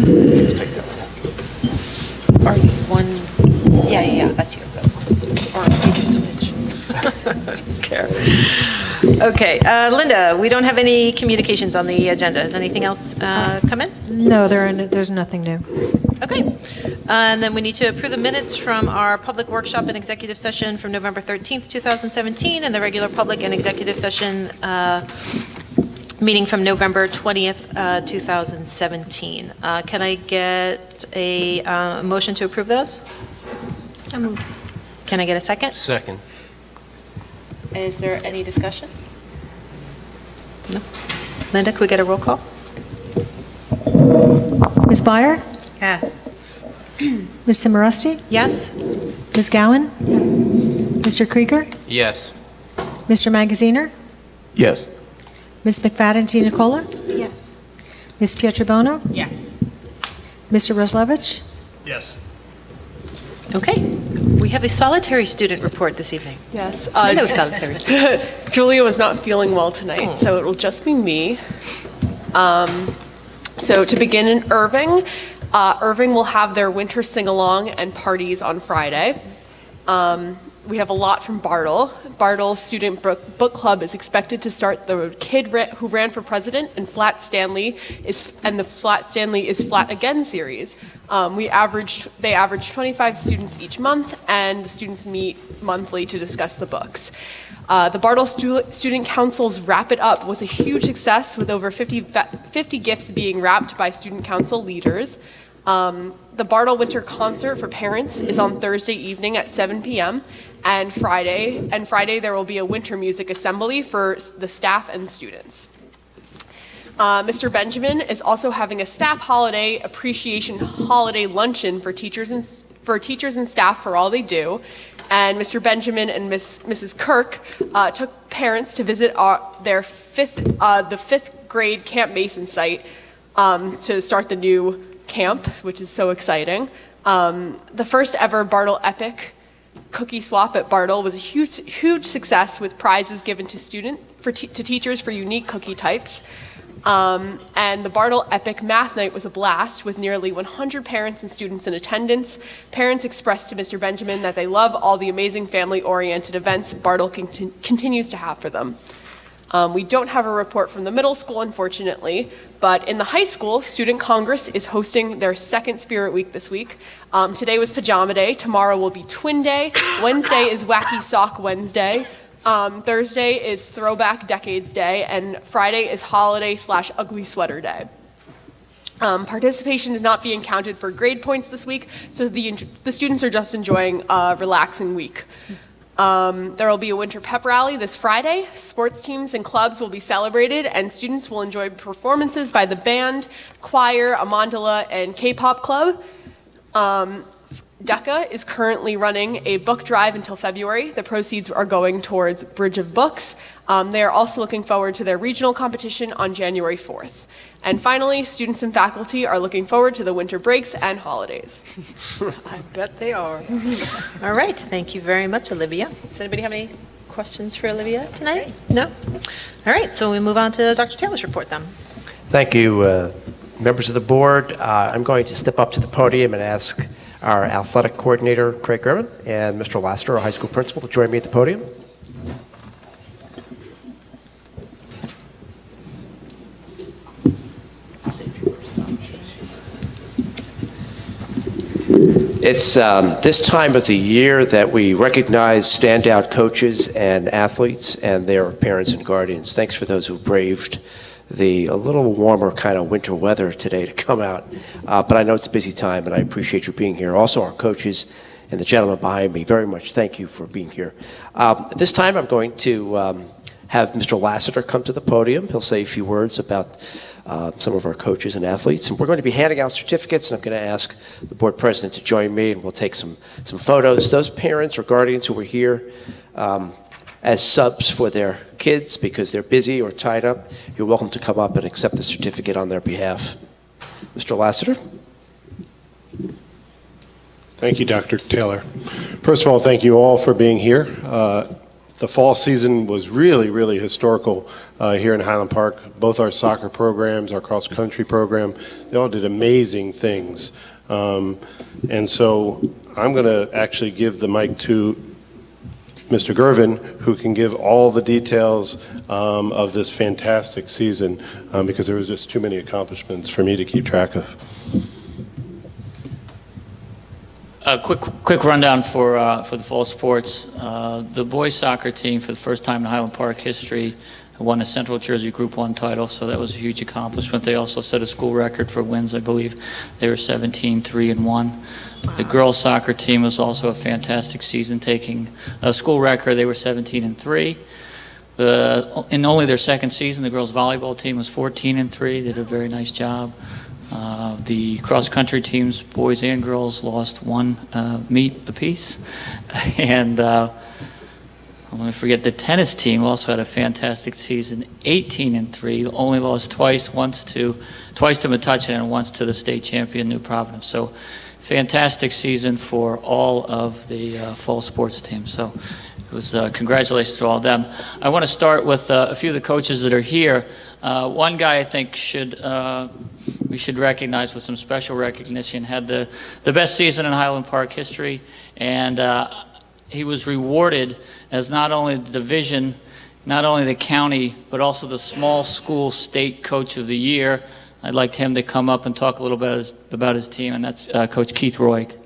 Just take that one. Are you one? Yeah, that's your vote. Or we can switch. Care. Okay, Linda, we don't have any communications on the agenda. Has anything else come in? No, there's nothing new. Okay. And then we need to approve the minutes from our public workshop and executive session from November 13th, 2017, and the regular public and executive session meeting from November 20th, 2017. Can I get a motion to approve those? So moved. Can I get a second? Second. Is there any discussion? No? Linda, could we get a roll call? Ms. Byer? Yes. Ms. Cimarusti? Yes? Ms. Gowan? Yes. Mr. Krieger? Yes. Mr. Magaziner? Yes. Ms. McFadden Nicola? Yes. Ms. Pietrobono? Yes. Mr. Roslevich? Yes. Okay. We have a solitary student report this evening. Yes. Hello, solitary student. Julia was not feeling well tonight, so it will just be me. So to begin in Irving, Irving will have their winter sing-along and parties on Friday. We have a lot from Bartle. Bartle Student Book Club is expected to start the Kid Who Ran for President and the Flat Stanley is Flat Again series. They average 25 students each month, and the students meet monthly to discuss the books. The Bartle Student Council's Wrap It Up was a huge success, with over 50 gifts being wrapped by student council leaders. The Bartle Winter Concert for parents is on Thursday evening at 7 p.m. and Friday there will be a winter music assembly for the staff and students. Mr. Benjamin is also having a staff holiday appreciation holiday luncheon for teachers and staff for all they do. And Mr. Benjamin and Mrs. Kirk took parents to visit the fifth grade Camp Mason site to start the new camp, which is so exciting. The first ever Bartle Epic Cookie Swap at Bartle was a huge success, with prizes given to teachers for unique cookie types. And the Bartle Epic Math Night was a blast, with nearly 100 parents and students in attendance. Parents expressed to Mr. Benjamin that they love all the amazing family-oriented events Bartle continues to have for them. We don't have a report from the middle school, unfortunately, but in the high school, Student Congress is hosting their second Spirit Week this week. Today was Pajama Day, tomorrow will be Twin Day, Wednesday is Wacky Sock Wednesday, Thursday is Throwback Decades Day, and Friday is Holiday/Ugly Sweater Day. Participation is not being counted for grade points this week, so the students are just enjoying a relaxing week. There will be a winter pep rally this Friday. Sports teams and clubs will be celebrated, and students will enjoy performances by the band, choir, a mandala, and K-pop club. DECA is currently running a book drive until February. The proceeds are going towards Bridge of Books. They are also looking forward to their regional competition on January 4th. And finally, students and faculty are looking forward to the winter breaks and holidays. I bet they are. All right. Thank you very much, Olivia. Does anybody have any questions for Olivia tonight? No? All right. So we move on to Dr. Taylor's report then. Thank you, members of the board. I'm going to step up to the podium and ask our athletic coordinator, Craig German, and Mr. Lassiter, our high school principal, to join me at the podium. It's this time of the year that we recognize standout coaches and athletes and their parents and guardians. Thanks for those who braved the a little warmer kind of winter weather today to come out. But I know it's a busy time, and I appreciate you being here. Also, our coaches and the gentleman behind me, very much thank you for being here. This time I'm going to have Mr. Lassiter come to the podium. He'll say a few words about some of our coaches and athletes. And we're going to be handing out certificates, and I'm going to ask the board president to join me, and we'll take some photos. Those parents or guardians who were here as subs for their kids because they're busy or tied up, you're welcome to come up and accept the certificate on their behalf. Mr. Lassiter. Thank you, Dr. Taylor. First of all, thank you all for being here. The fall season was really, really historical here in Highland Park. Both our soccer programs, our cross-country program, they all did amazing things. And so I'm going to actually give the mic to Mr. Gervin, who can give all the details of this fantastic season, because there was just too many accomplishments for me to keep track of. A quick rundown for the fall sports. The boys soccer team, for the first time in Highland Park history, won a Central Jersey Group 1 title, so that was a huge accomplishment. They also set a school record for wins, I believe. They were 17-3-1. Wow. The girls soccer team was also a fantastic season, taking a school record. They were 17-3. In only their second season, the girls volleyball team was 14-3. They did a very nice job. The cross-country teams, boys and girls, lost one meet apiece. And I'm going to forget, the tennis team also had a fantastic season, 18-3, only lost twice to Metuchen and once to the state champion, New Providence. So fantastic season for all of the fall sports teams. So it was congratulations to all of them. I want to start with a few of the coaches that are here. One guy I think we should recognize with some special recognition, had the best season in Highland Park history, and he was rewarded as not only the division, not only the county, but also the small school state coach of the year. I'd like him to come up and talk a little bit about his team, and that's Coach Keith Roig.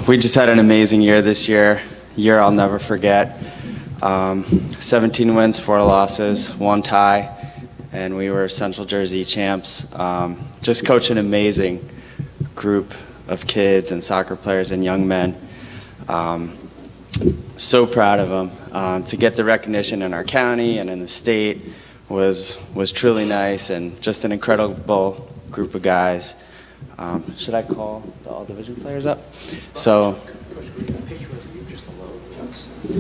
We just had an amazing year this year I'll never forget. 17 wins, 4 losses, 1 tie, and we were Central Jersey champs. Just coach an amazing group of kids and soccer players and young men. So proud of them. To get the recognition in our county and in the state was truly nice, and just an incredible group of guys. Should I call the all-division players up? So,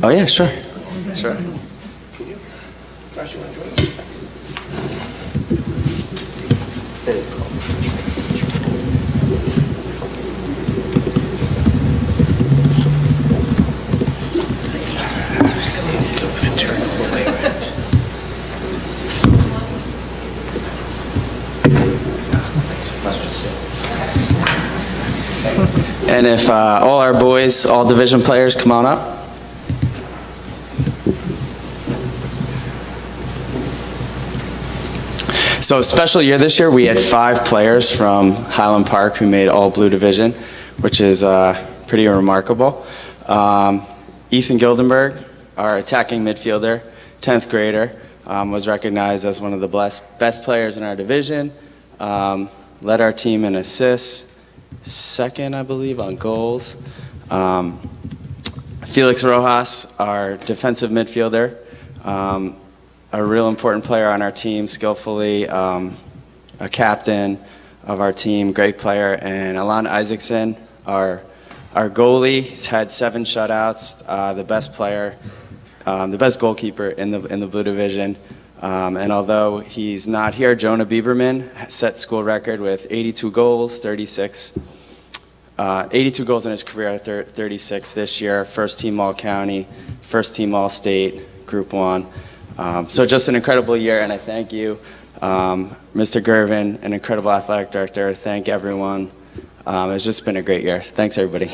oh yeah, sure. Sure. And if all our boys, all division players, come on up. So a special year this year, we had 5 players from Highland Park who made all blue division, which is pretty remarkable. Ethan Gildenberg, our attacking midfielder, 10th grader, was recognized as one of the best players in our division, led our team in assists, 2nd, I believe, on goals. Felix Rojas, our defensive midfielder, a real important player on our team, skillfully, a captain of our team, great player. And Alon Isaacson, our goalie, he's had 7 shutouts, the best player, the best goalkeeper in the blue division. And although he's not here, Jonah Bieberman set school record with 82 goals, 82 goals in his career, 36 this year, first team all-county, first team all-state, Group 1. So just an incredible year, and I thank you, Mr. Gervin, an incredible athletic director. Thank everyone. It's just been a great year. Thanks, everybody.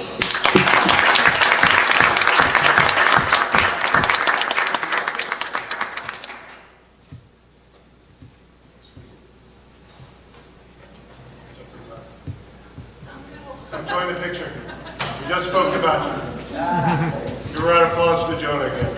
Enjoy the picture. We just spoke about you. Give a round of applause to Jonah again.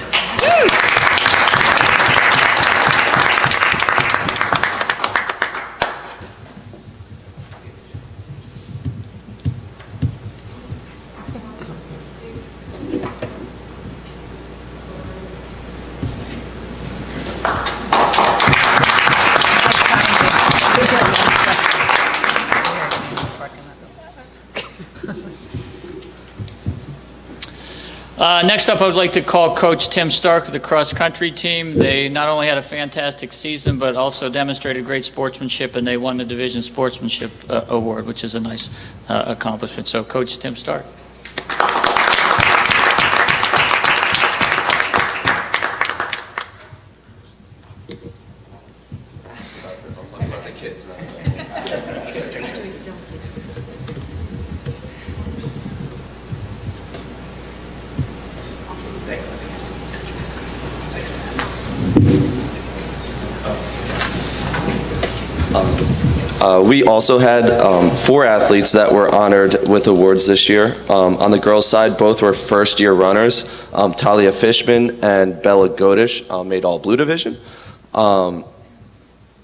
Next up, I would like to call Coach Tim Stark of the cross-country team. They not only had a fantastic season, but also demonstrated great sportsmanship, and they won the Division Sportsmanship Award, which is a nice accomplishment. So, Coach Tim Stark. We also had 4 athletes that were honored with awards this year. On the girls' side, both were first-year runners. Talia Fishman and Bella Godish made all blue division.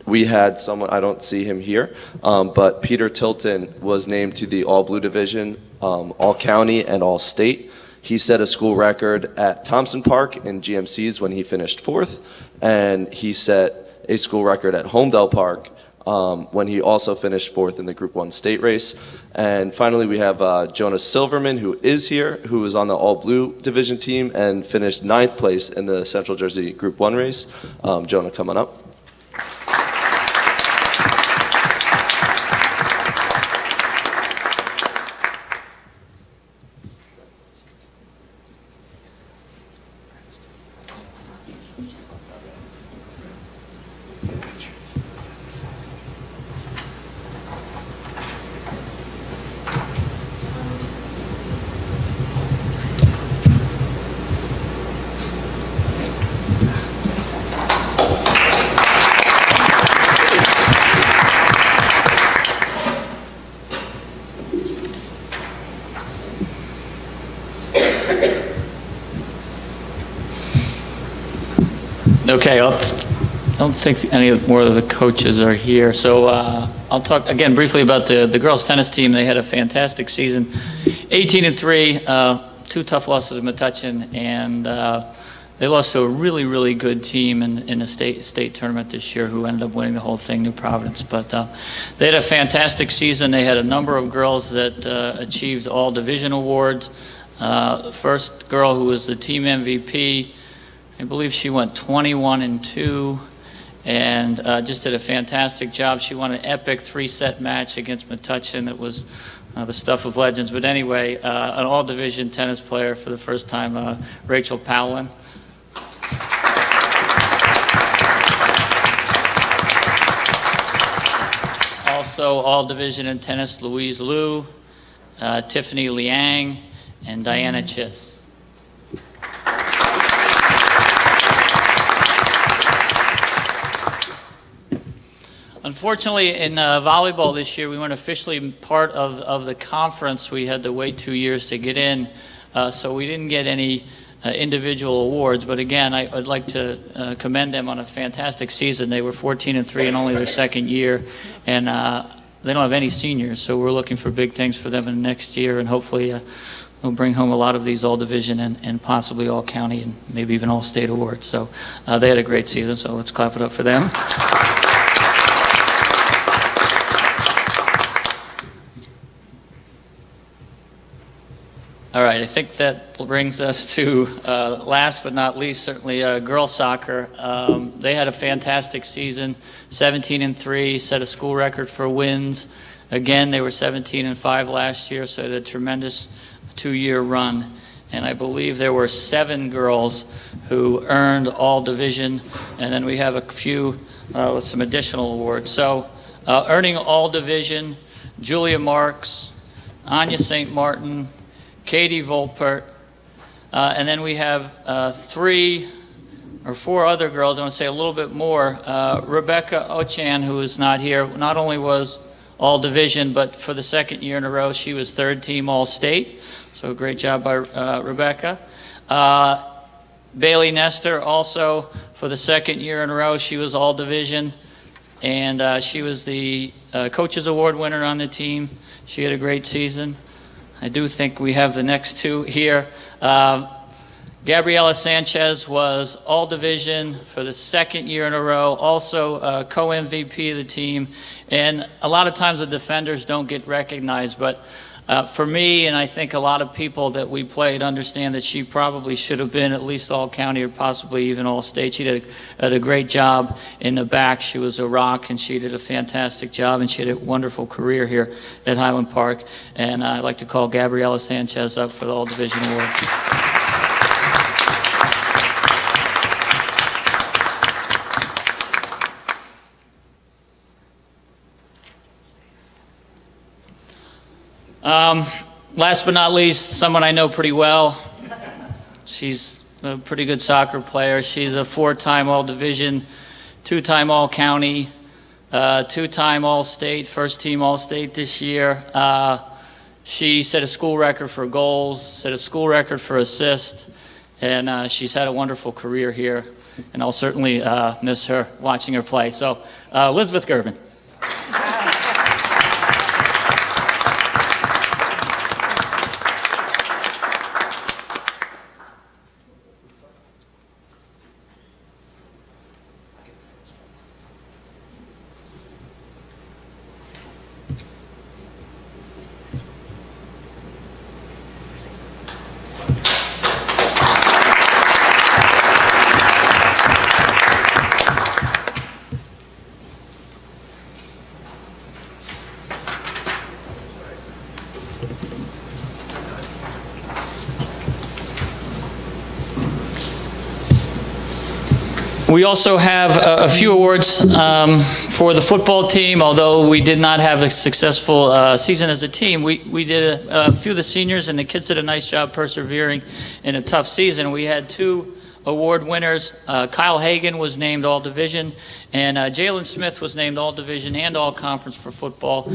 We had someone, I don't see him here, but Peter Tilton was named to the all blue division, all county and all state. He set a school record at Thompson Park in GMCs when he finished 4th, and he set a school record at Homedale Park when he also finished 4th in the Group 1 state race. And finally, we have Jonas Silverman, who is here, who was on the all-blue division team and finished 9th place in the Central Jersey Group 1 race. Jonah, coming up. Okay, I don't think any more of the coaches are here, so I'll talk again briefly about the girls tennis team. They had a fantastic season, 18-3, 2 tough losses to Metuchen, and they lost to a really good team in the state tournament this year, who ended up winning the whole thing, New Providence. But they had a fantastic season. They had a number of girls that achieved all division awards. First girl who was the team MVP, I believe she went 21-2 and just did a fantastic job. She won an epic 3-set match against Metuchen. It was the stuff of legends. But anyway, an all-division tennis player for the first time, Rachel Powlin. Also all-division in tennis, Louise Liu, Tiffany Liang, and Diana Chiss. Unfortunately, in volleyball this year, we weren't officially part of the conference. We had to wait 2 years to get in, so we didn't get any individual awards. But again, I'd like to commend them on a fantastic season. They were 14-3 in only their second year, and they don't have any seniors, so we're looking for big things for them in the next year, and hopefully we'll bring home a lot of these all-division and possibly all-county and maybe even all-state awards. So they had a great season, so let's clap it up for them. All right, I think that brings us to last but not least, certainly girls soccer. They had a fantastic season, 17-3, set a school record for wins. Again, they were 17-5 last year, so they had a tremendous 2-year run. And I believe there were 7 girls who earned all division, and then we have a few with some additional awards. So earning all division, Julia Marks, Anya St. Martin, Katie Volpert, and then we have 3 or 4 other girls. I want to say a little bit more. Rebecca Ochan, who is not here, not only was all division, but for the second year in a row, she was 3rd team all state. So great job by Rebecca. Bailey Nestor, also for the second year in a row, she was all division, and she was the Coaches Award winner on the team. She had a great season. I do think we have the next 2 here. Gabriella Sanchez was all division for the second year in a row, also co-MVP of the team. And a lot of times the defenders don't get recognized, but For me, and I think a lot of people that we played understand that she probably should have been at least all-county or possibly even all-state. She did a great job in the back. She was a rock, and she did a fantastic job, and she had a wonderful career here at Highland Park. And I'd like to call Gabriella Sanchez up for the All-Division Award. Last but not least, someone I know pretty well. She's a pretty good soccer player. She's a 4-time All-Division, 2-time All-County, 2-time All-State, first-team All-State this year. She set a school record for goals, set a school record for assists, and she's had a wonderful career here. And I'll certainly miss her watching her play. So, Elizabeth Gerben. We also have a few awards for the football team. Although we did not have a successful season as a team, we did a few of the seniors, and the kids did a nice job persevering in a tough season. We had 2 award winners. Kyle Hagan was named All-Division, and Jalen Smith was named All-Division and All-Conference for football.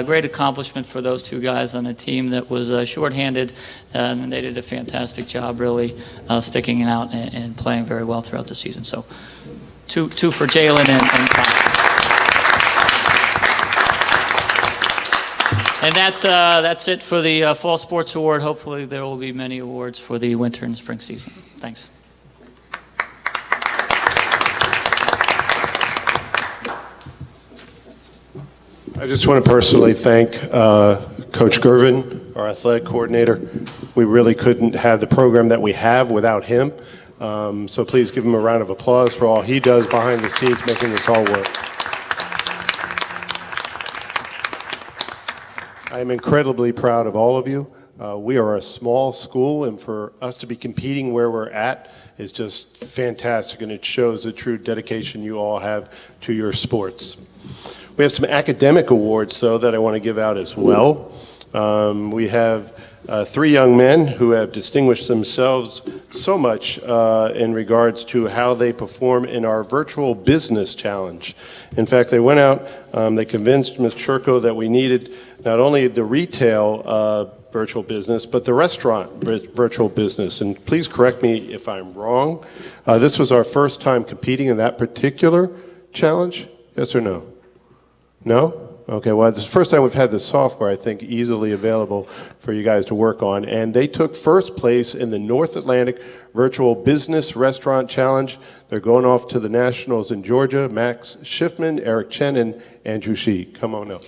Great accomplishment for those 2 guys on a team that was shorthanded, and they did a fantastic job, really sticking it out and playing very well throughout the season. So, two for Jalen and Kyle. And that's it for the Fall Sports Award. Hopefully there will be many awards for the winter and spring season. Thanks. I just want to personally thank Coach Gervin, our athletic coordinator. We really couldn't have the program that we have without him. So please give him a round of applause for all he does behind the scenes making this all work. I am incredibly proud of all of you. We are a small school, and for us to be competing where we're at is just fantastic, and it shows the true dedication you all have to your sports. We have some academic awards, though, that I want to give out as well. We have 3 young men who have distinguished themselves so much in regards to how they perform in our virtual business challenge. In fact, they went out, they convinced Ms. Churko that we needed not only the retail virtual business, but the restaurant virtual business. And please correct me if I'm wrong. This was our first time competing in that particular challenge, yes or no? No? Okay, well, this is the first time we've had this software, I think, easily available for you guys to work on. And they took first place in the North Atlantic Virtual Business Restaurant Challenge. They're going off to the Nationals in Georgia. Max Schiffman, Eric Chen, and Andrew Shee. Come on up.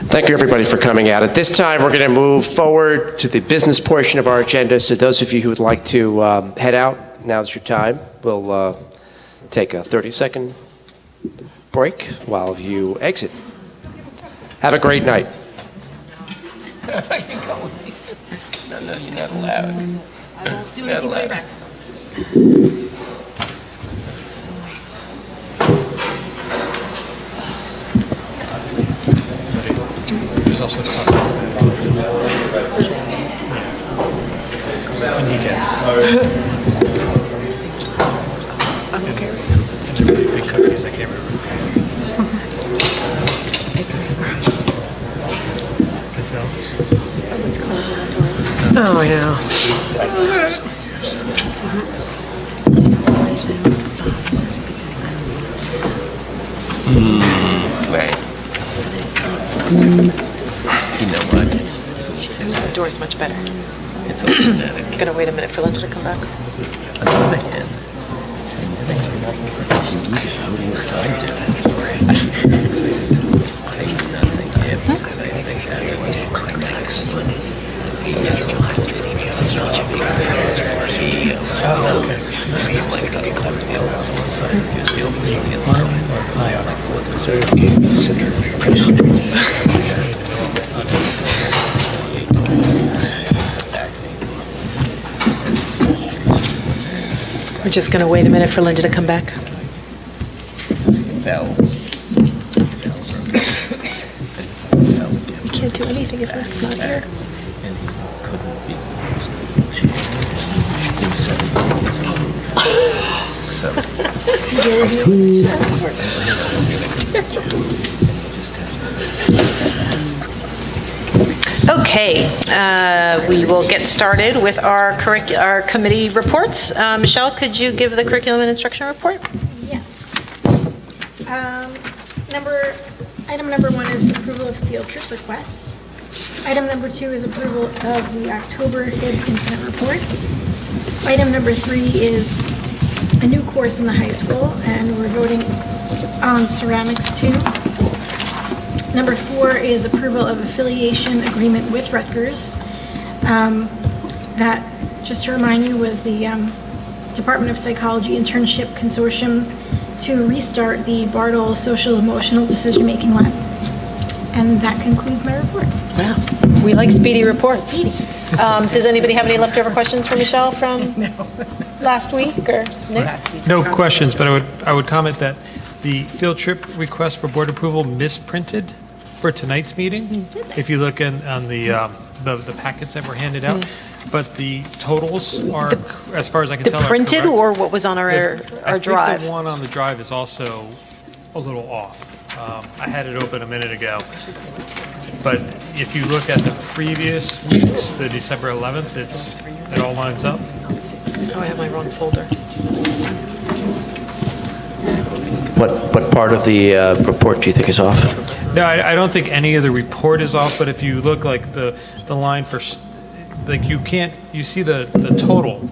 Thank you, everybody, for coming out. At this time, we're going to move forward to the business portion of our agenda. So those of you who would like to head out, now's your time. We'll take a 30-second break while you exit. Have a great night. No, you're not allowed. I won't do Not anything allowed. back. There's also a Oh, I know. Right. You know what? The door's much better. It's all genetic. Gonna wait a minute for Linda to come back. On the other hand, We're just gonna wait a minute for Linda to come back. You can't do anything if that's not here. Okay, we will get started with our committee reports. Michelle, could you give the curriculum and instruction report? Yes. Item number 1 is approval of field trip requests. Item number 2 is approval of the October HIB incident report. Item number 3 is a new course in the high school, and we're voting on ceramics 2. Number 4 is approval of affiliation agreement with Rutgers. That, just to remind you, was the Department of Psychology Internship Consortium to restart the Bartle Social Emotional Decision-Making Lab. And that concludes my report. Wow, we like speedy reports. Speedy. Does anybody have any leftover questions for Michelle from last week or Nick? No questions, but I would comment that the field trip request for board approval misprinted for tonight's meeting. If you look on the packets that were handed out, but the totals are, as far as I can tell, The are printed correct. or what was on our I drive? think the one on the drive is also a little off. I had it open a minute ago. But if you look at the previous weeks, the December 11th, it all lines up. Oh, I have my wrong folder. what part of the report do you think is off? No, I don't think any of the report is off, but if you look like the line for, like you see the total,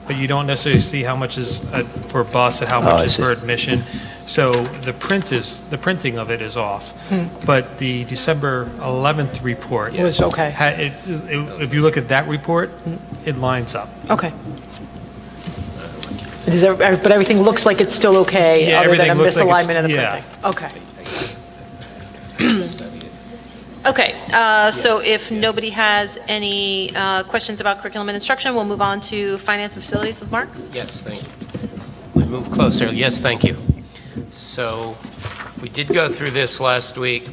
but you don't necessarily see how much is for bus and how much I is see. for admission. So the printing of it is off. But the December 11th report. Was okay. If you look at that report, it lines up. Okay. But everything looks like it's still okay, Yeah, other than a everything looks like it's- misalignment in the yeah. printing? Okay. Okay, so if nobody has any questions about curriculum and instruction, we'll move on to finance and facilities with Mark. Yes, thank you. We move closer. Yes, thank you. So we did go through this last week.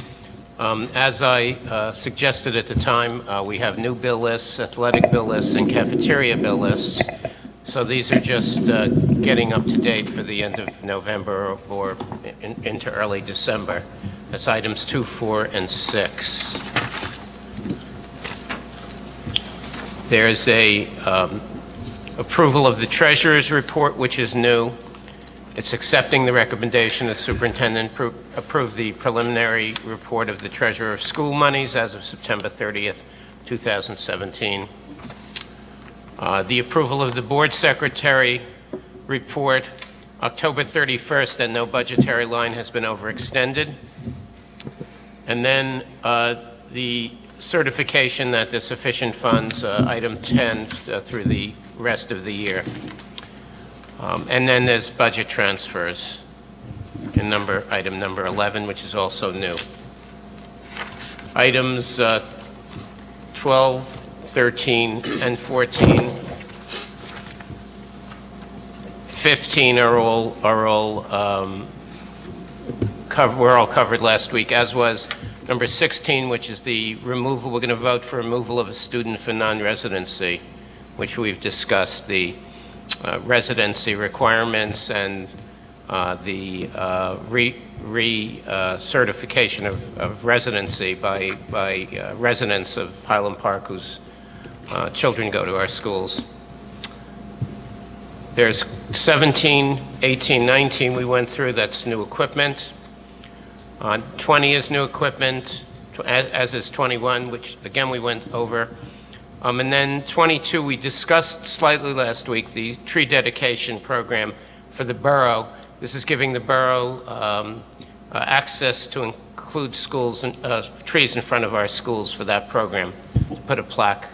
As I suggested at the time, we have new bill lists, athletic bill lists, and cafeteria bill lists. So these are just getting up to date for the end of November or into early December. That's items 2, 4, and 6. There's a approval of the treasurer's report, which is new. It's accepting the recommendation of the superintendent approve the preliminary report of the treasurer of school monies as of September 30th, 2017. The approval of the board secretary report, October 31st, that no budgetary line has been overextended. And then the certification that there's sufficient funds, item 10, through the rest of the year. And then there's budget transfers in item number 11, which is also new. Items 12, 13, and 14. 15 are all were all covered last week, as was number 16, which is the removal. We're going to vote for removal of a student for non-residency, which we've discussed the residency requirements and the certification of residency by residents of Highland Park whose children go to our schools. There's 17, 18, 19 we went through, that's new equipment. 20 is new equipment, as is 21, which again we went over. And then 22 we discussed slightly last week, the tree dedication program for the borough. This is giving the borough access to include schools and trees in front of our schools for that program, to put a plaque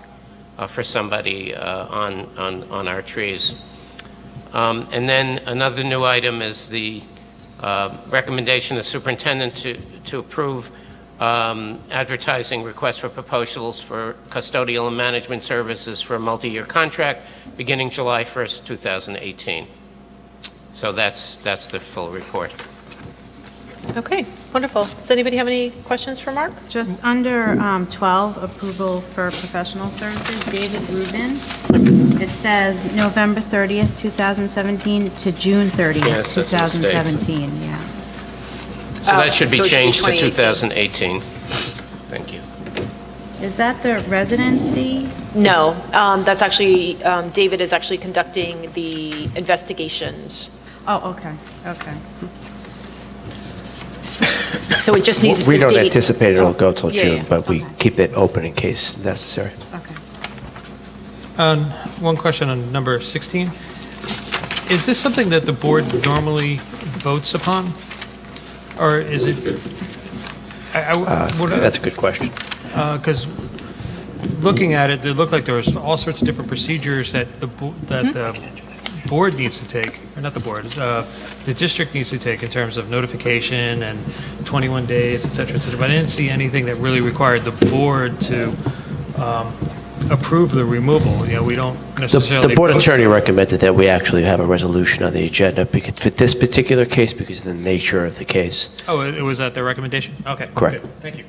for somebody on our trees. And then another new item is the recommendation of the superintendent to approve advertising requests for proposals for custodial and management services for a multi-year contract beginning July 1st, 2018. So that's the full report. Okay, wonderful. Does anybody have any questions for Mark? Just under 12, approval for professional services, David Rubin. It says November 30th, 2017 to June 30th, Yes, that's a mistake. 2017, yeah. So that should be so it should be changed to 2018. 2018. Thank you. Is that the residency? No, that's actually, David is actually conducting the investigations. Oh, okay, okay. So it just needs. We don't date- anticipate it'll go till Yeah, June, yeah. but we Okay. keep it open in case necessary. Okay. One question on number 16. Is this something that the board normally votes upon? Or is it? That's a good question. Because looking at it, it looked like there was all sorts of different procedures that the board needs to take, or not the board, the district needs to take in terms of notification and 21 days, et cetera, but I didn't see anything that really required the board to approve the removal. You know, we don't necessarily. The board vote. attorney recommended that we actually have a resolution on the agenda because, for this particular case, because of the nature of the case. Oh, it was at their recommendation? Okay. Correct. Good. Thank you.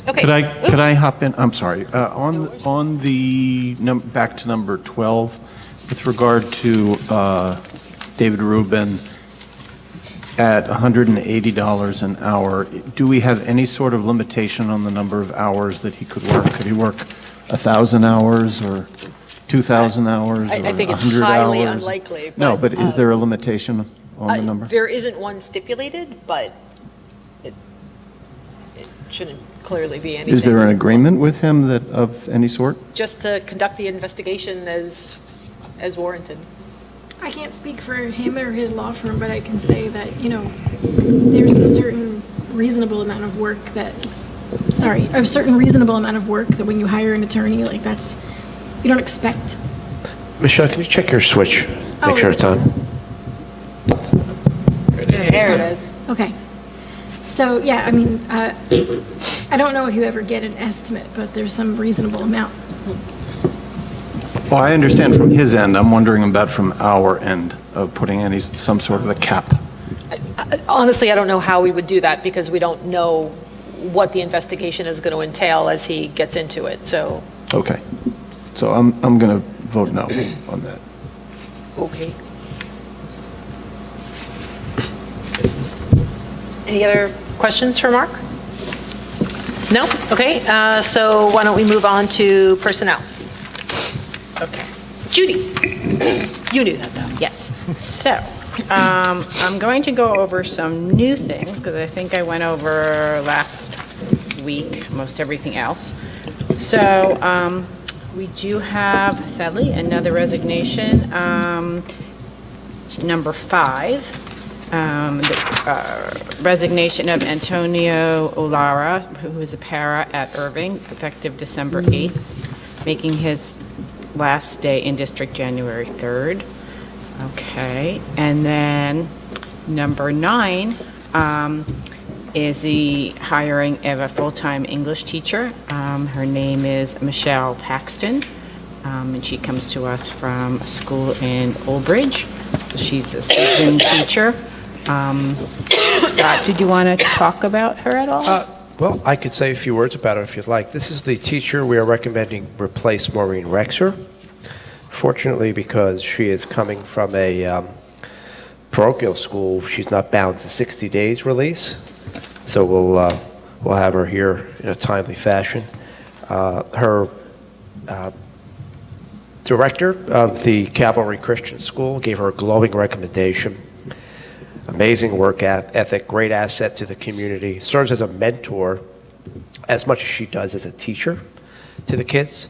Okay. Could I hop in? I'm sorry. On the, back to number 12, with regard to David Rubin at $180 an hour, do we have any sort of limitation on the number of hours that he could work? Could he work 1,000 hours or 2,000 hours or 100 hours? I think it's highly unlikely. No, but is there a limitation on the number? There isn't one stipulated, but it shouldn't clearly be anything. Is there an agreement with him that, of any sort? Just to conduct the investigation as warranted. I can't speak for him or his law firm, but I can say that, you know, there's a certain reasonable amount of work that, when you hire an attorney, like that's, you don't expect. Michelle, can you check your switch? Oh, Make sure is it's on. There it is. Okay. So, yeah, I mean, I don't know if you ever get an estimate, but there's some reasonable amount. Well, I understand from his end. I'm wondering about from our end of putting some sort of a cap. Honestly, I don't know how we would do that because we don't know what the investigation is going to entail as he gets into it, so. Okay. So I'm going to vote no on that. Okay. Any other questions for Mark? No? Okay, so why don't we move on to personnel? Okay. Judy, you knew that though. Yes. So, I'm going to go over some new things because I think I went over last week most everything else. So, we do have, sadly, another resignation, number 5. The resignation of Antonio Olara, who is a para at Irving, effective December 8th, making his last day in district January 3rd. Okay, and then number 9 is the hiring of a full-time English teacher. Her name is Michelle Paxton, and she comes to us from a school in Old Bridge. So she's a seasoned teacher. Scott, did you want to talk about her at all? Well, I could say a few words about it if you'd like. This is the teacher we are recommending replace Maureen Rexer. Fortunately, because she is coming from a parochial school, she's not bound to 60 days release. So we'll have her here in a timely fashion. Her director of the Cavalry Christian School gave her a glowing recommendation. Amazing work ethic, great asset to the community, serves as a mentor as much as she does as a teacher to the kids.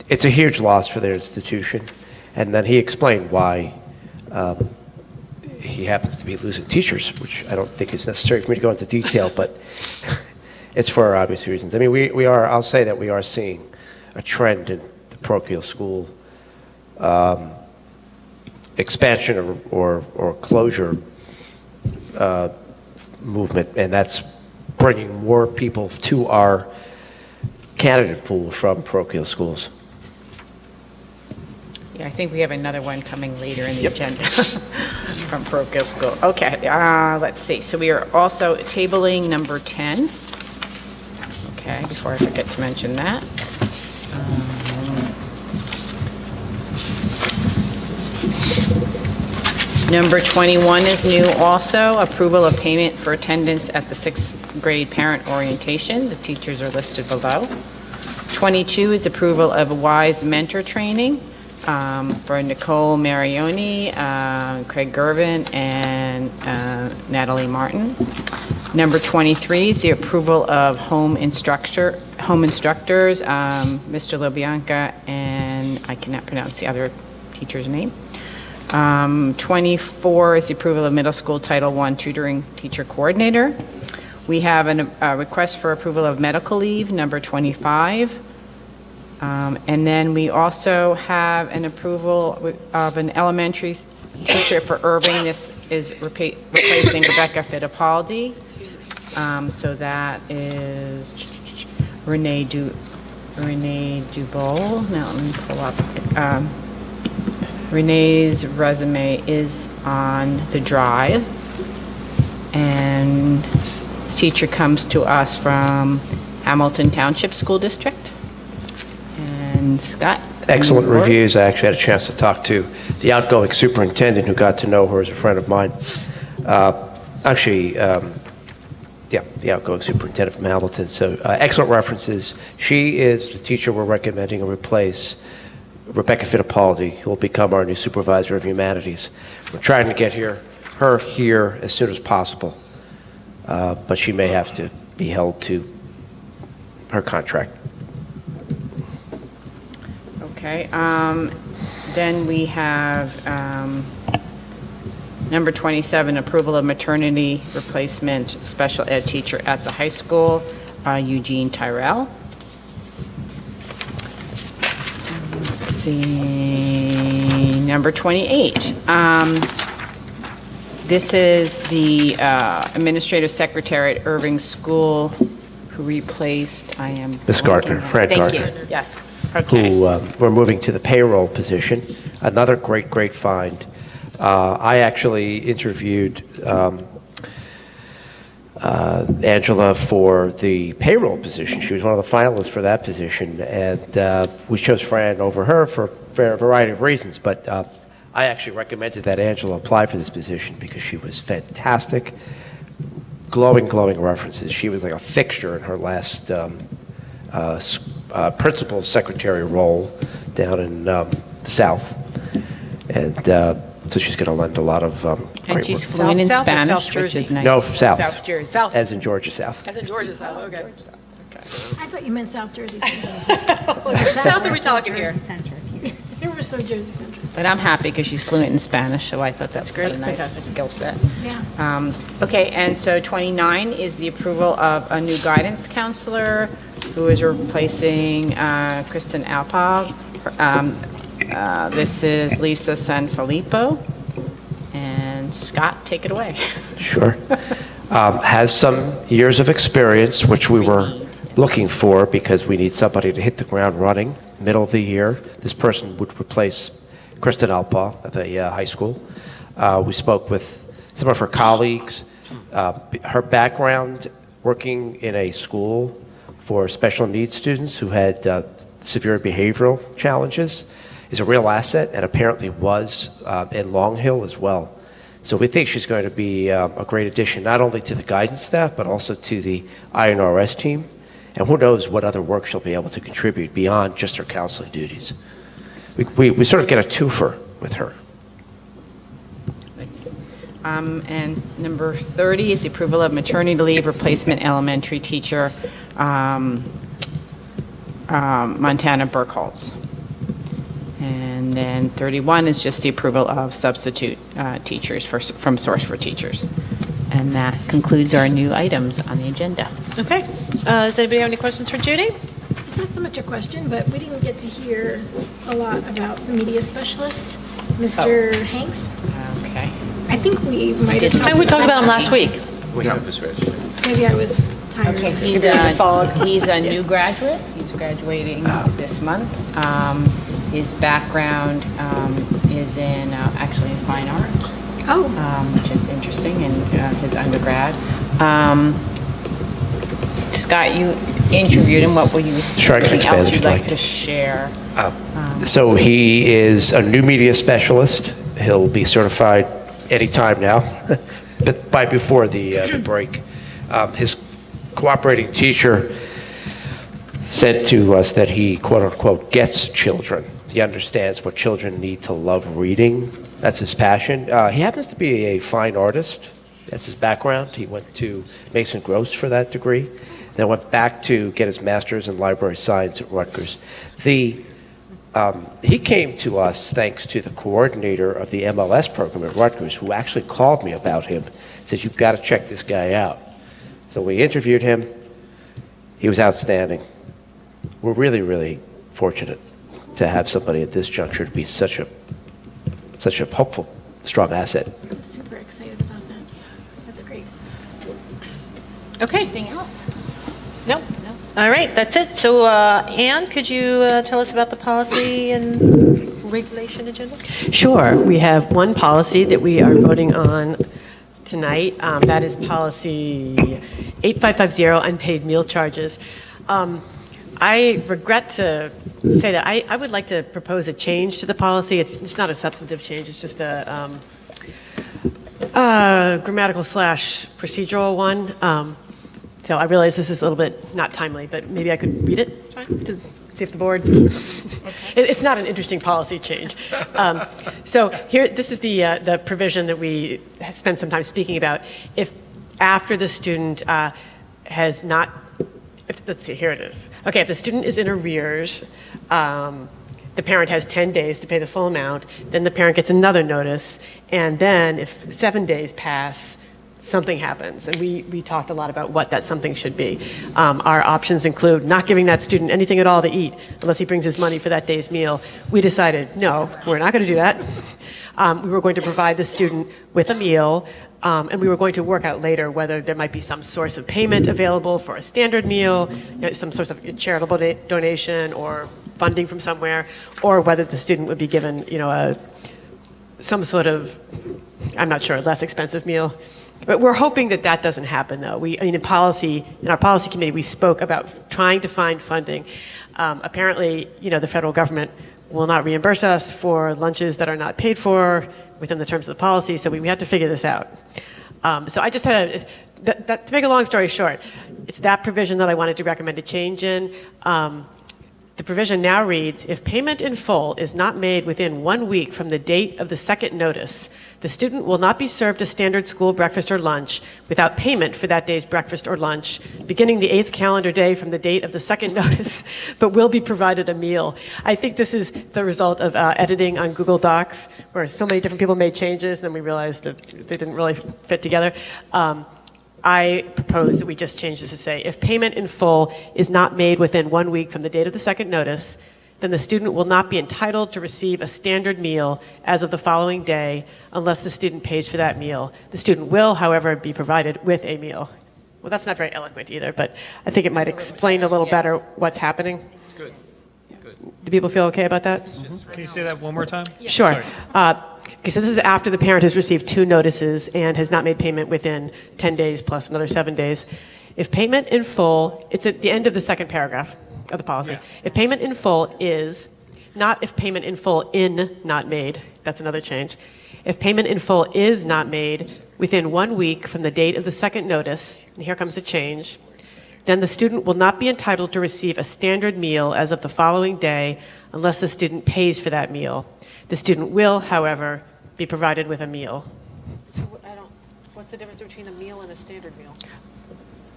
It's a huge loss for their institution. And then he explained why he happens to be losing teachers, which I don't think is necessary for me to go into detail, but it's for obvious reasons. I mean, I'll say that we are seeing a trend in the parochial school expansion or closure movement, and that's bringing more people to our candidate pool from parochial schools. Yeah, I think we have another one coming later in the agenda from parochial school. Okay, let's see. So we are also tabling number 10. Okay, before I forget to mention that. Number 21 is new also, approval of payment for attendance at the 6th grade parent orientation. The teachers are listed below. 22 is approval of WISE mentor training for Nicole Marioni, Craig Gervin, and Natalie Martin. Number 23 is the approval of home instructors, Mr. LoBianca, and I cannot pronounce the other teacher's name. 24 is the approval of middle school Title I tutoring teacher coordinator. We have a request for approval of medical leave, number 25. And then we also have an approval of an elementary teacher for Irving. This is replacing Rebecca Fittipaldi. So that is Renee Dubol. Now let me pull up. Renee's resume is on the drive, and this teacher comes to us from Hamilton Township School District. And Scott? Excellent reviews. I actually had a chance to talk to the outgoing superintendent who got to know her as a friend of mine. The outgoing superintendent from Hamilton. So excellent references. She is the teacher we're recommending to replace Rebecca Fittipaldi, who will become our new supervisor of humanities. We're trying to get her here as soon as possible, but she may have to be held to her contract. Okay. Then we have number 27, approval of maternity replacement special ed teacher at the high school, Eugene Tyrell. Let's see, number 28. This is the administrative secretary at Irving School who replaced, Ms. Gardner, Fran Gardner. Thank you, yes. Okay. Who we're moving to the payroll position. Another great find. I actually interviewed Angela for the payroll position. She was one of the finalists for that position, and we chose Fran over her for a variety of reasons, but I actually recommended that Angela apply for this position because she was fantastic. Glowing references. She was like a fixture in her last principal secretary role down in the South. And so she's going to lend a lot of great And she's work. fluent in Spanish, which is nice. No, South. South Jersey. South. As in Georgia South. As in Georgia South, okay. I thought you meant South Jersey. South are we talking here? You were so Jersey Central. But I'm happy because she's fluent in Spanish, so I thought that's great. A nice skill set. Yeah. Okay, and so 29 is the approval of a new guidance counselor who is replacing Kristen Alpag. This is Lisa Sanfilippo. And Scott, take it away. Sure. Has some years of experience, which we were looking for because we need somebody to hit the ground running middle of the year. This person would replace Kristen Alpa at the high school. We spoke with some of her colleagues. Her background working in a school for special needs students who had severe behavioral challenges is a real asset, and apparently was in Long Hill as well. So we think she's going to be a great addition, not only to the guidance staff, but also to the INRS team. And who knows what other work she'll be able to contribute beyond just her counseling duties. We sort of get a twofer with her. Nice. And number 30 is the approval of maternity leave replacement elementary teacher, Montana Burkholz. And then 31 is just the approval of substitute teachers from Source for Teachers. And that concludes our new items on the agenda. Okay. Does anybody have any questions for Judy? It's not so much a question, but we didn't get to hear a lot about the media specialist, Mr. Hanks. Okay. I think we might have talked We talked about him last week. We have this register. Maybe I was tired. Okay, he's a new graduate. He's graduating this month. His background is in actually in fine art. Oh. Which is interesting, in his undergrad. Scott, you interviewed him. What will you? Sure, I can anything expand else if you'd you'd like like. to share? So he is a new media specialist. He'll be certified anytime now, but by before the break. His cooperating teacher said to us that he, quote unquote, gets children. He understands what children need to love reading. That's his passion. He happens to be a fine artist. That's his background. He went to Mason Gross for that degree, then went back to get his master's in library science at Rutgers. He came to us thanks to the coordinator of the MLS program at Rutgers, who actually called me about him, says, you've got to check this guy out. So we interviewed him. He was outstanding. We're really, really fortunate to have somebody at this juncture to be such a hopeful, strong asset. I'm super excited about that. That's great. Okay. Anything else? No. All right, that's it. So, Anne, could you tell us about the policy and regulation agenda? Sure. We have one policy that we are voting on tonight. That is policy 8550, unpaid meal charges. I regret to say that I would like to propose a change to the policy. It's not a substantive change. It's just a grammatical / procedural one. So I realize this is a little bit not timely, but maybe I could read it to see if the board. It's not an interesting policy change. So here, this is the provision that we spent some time speaking about. If after the student has not. Let's see, here it is. Okay, if the student is in arrears, the parent has 10 days to pay the full amount, then the parent gets another notice, and then if 7 days pass, something happens. And we talked a lot about what that something should be. Our options include not giving that student anything at all to eat unless he brings his money for that day's meal. We decided, no, we're not going to do that. We were going to provide the student with a meal, and we were going to work out later whether there might be some source of payment available for a standard meal, some sort of charitable donation or funding from somewhere, or whether the student would be given, some sort of, I'm not sure, less expensive meal. But we're hoping that that doesn't happen, though. In our policy committee, we spoke about trying to find funding. Apparently, the federal government will not reimburse us for lunches that are not paid for within the terms of the policy, so we have to figure this out. So I just had to make a long story short, it's that provision that I wanted to recommend a change in. The provision now reads, if payment in full is not made within 1 week from the date of the second notice, the student will not be served a standard school breakfast or lunch without payment for that day's breakfast or lunch, beginning the 8th calendar day from the date of the second notice, but will be provided a meal. I think this is the result of editing on Google Docs, where so many different people made changes, and then we realized that they didn't really fit together. I propose that we just change this to say, if payment in full is not made within 1 week from the date of the second notice, then the student will not be entitled to receive a standard meal as of the following day unless the student pays for that meal. The student will, however, be provided with a meal. Well, that's not very eloquent either, but I think it might explain a little better what's happening. Good. Do people feel okay about that? Can you say that one more time? Sure. Okay, so this is after the parent has received 2 notices and has not made payment within 10 days plus another 7 days. If payment in full, it's at the end of the second paragraph of the policy. Yeah. If payment in full is, not if payment in full in not made, that's another change. If payment in full is not made within 1 week from the date of the second notice, and here comes the change, then the student will not be entitled to receive a standard meal as of the following day unless the student pays for that meal. The student will, however, be provided with a meal. So what's the difference between a meal and a standard meal?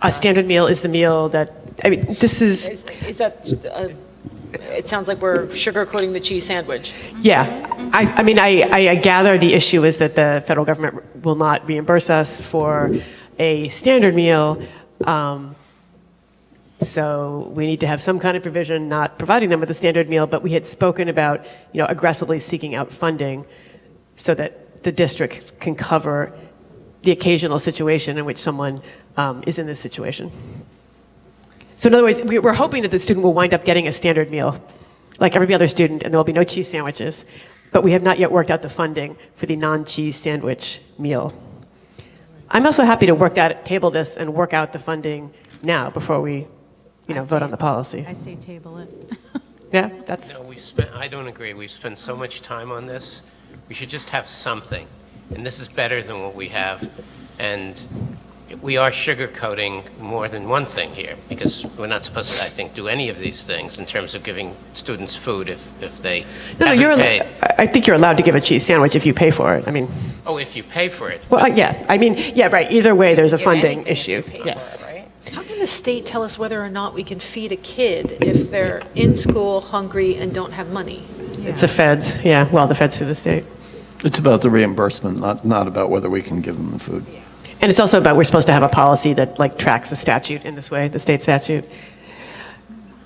A standard meal is the meal that, I mean, this is, Is that, it sounds like we're sugarcoating the cheese sandwich. yeah. I mean, I gather the issue is that the federal government will not reimburse us for a standard meal. So we need to have some kind of provision not providing them with a standard meal, but we had spoken about, aggressively seeking out funding so that the district can cover the occasional situation in which someone is in this situation. So in other words, we're hoping that the student will wind up getting a standard meal, like every other student, and there will be no cheese sandwiches. But we have not yet worked out the funding for the non-cheese sandwich meal. I'm also happy to table this and work out the funding now before we, vote on the policy. I say table it. Yeah, that's. No, I don't agree. We've spent so much time on this. We should just have something. And this is better than what we have. And we are sugarcoating more than one thing here, because we're not supposed to, I think, do any of these things in terms of giving students food if they haven't paid. I think you're allowed to give a cheese sandwich if you pay for it. I mean. Oh, if you pay for it. Well, yeah. I mean, yeah, right. Either way, there's a funding issue. Yes. How can the state tell us whether or not we can feed a kid if they're in school, hungry, and don't have money? It's the feds. Yeah. Well, the feds through the state. It's about the reimbursement, not about whether we can give them the food. And it's also about we're supposed to have a policy that tracks the statute in this way, the state statute.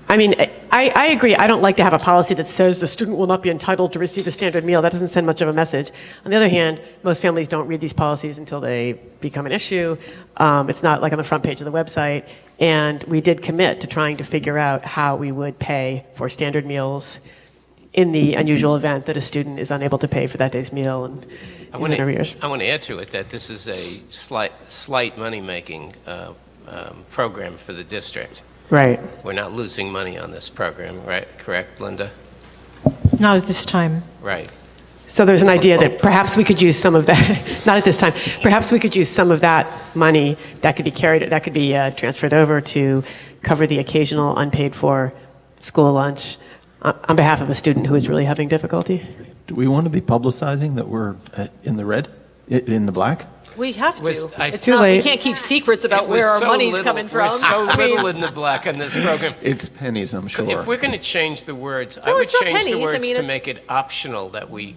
I mean, I agree. I don't like to have a policy that says the student will not be entitled to receive a standard meal. That doesn't send much of a message. On the other hand, most families don't read these policies until they become an issue. It's not like on the front page of the website. And we did commit to trying to figure out how we would pay for standard meals in the unusual event that a student is unable to pay for that day's meal and is in arrears. I want to add to it that this is a slight money-making program for the district. Right. We're not losing money on this program, right? Correct, Linda? Not at this time. Right. So there's an idea that perhaps we could use some of that, not at this time, perhaps we could use some of that money that could be transferred over to cover the occasional unpaid for school lunch on behalf of a student who is really having difficulty. Do we want to be publicizing that we're in the red, in the black? We have to. It's too late. We can't keep secrets about where our money's coming from. We're so little in the black on this program. It's pennies, I'm sure. If we're going to change the words, I would change the words to make it optional the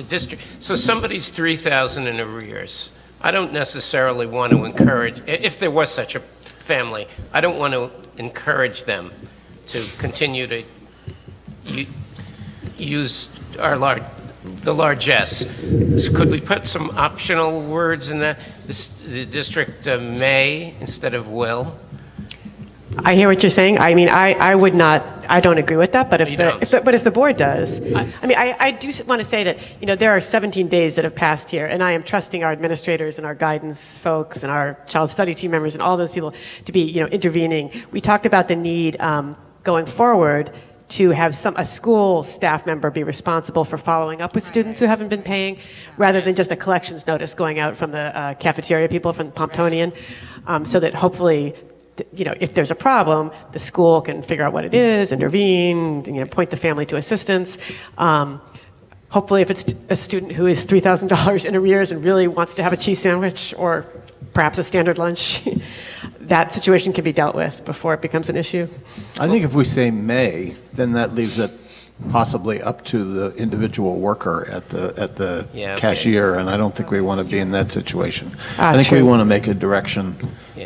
district. So somebody's 3,000 in arrears. I don't necessarily want to encourage, if there was such a family, I don't want to encourage them to continue to use the largesse. So could we put some optional words in that? The district may instead of will? I hear what you're saying. I mean, I would not, I don't agree with that, but if the board does, I do want to say that, there are 17 days that have passed here, and I am trusting our administrators and our guidance folks and our child study team members and all those people to be, intervening. We talked about the need going forward to have a school staff member be responsible for following up with students who haven't been paying, rather than just a collections notice going out from the cafeteria people from Pomptonian, so that hopefully, if there's a problem, the school can figure out what it is, intervene, point the family to assistance. Hopefully, if it's a student who is $3,000 in arrears and really wants to have a cheese sandwich or perhaps a standard lunch, that situation can be dealt with before it becomes an issue. I think if we say may, then that leaves it possibly up to the individual worker at the cashier, and I don't think we want to be in that situation. I think we want to make a direction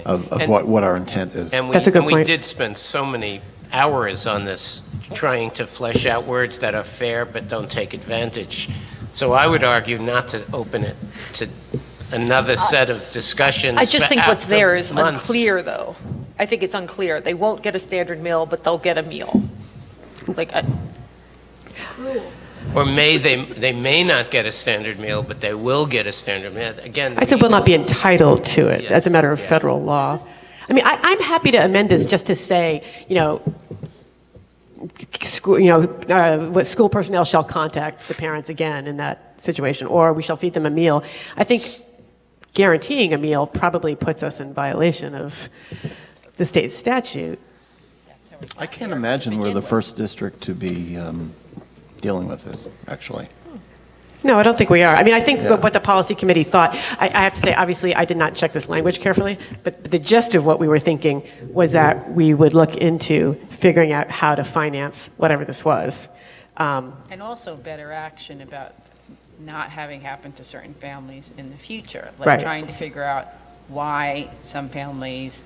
of what our intent is. That's a good point. We did spend so many hours on this trying to flesh out words that are fair but don't take advantage. So I would argue not to open it to another set of discussions. I just think what's there is months. unclear, though. I think it's unclear. They won't get a standard meal, but they'll get a meal. Or they may not get a standard meal, but they will get a standard meal. Again, I said will not be entitled to it as a matter of federal law. I mean, I'm happy to amend this just to say, school, what school personnel shall contact the parents again in that situation, or we shall feed them a meal. I think guaranteeing a meal probably puts us in violation of the state statute. I can't imagine we're the first district to be dealing with this, actually. No, I don't think we are. I mean, I think what the policy committee thought, I have to say, obviously, I did not check this language carefully, but the gist of what we were thinking was that we would look into figuring out how to finance whatever this was. And also better action about not having happen to certain families in the future. Like Right. trying to figure out why some families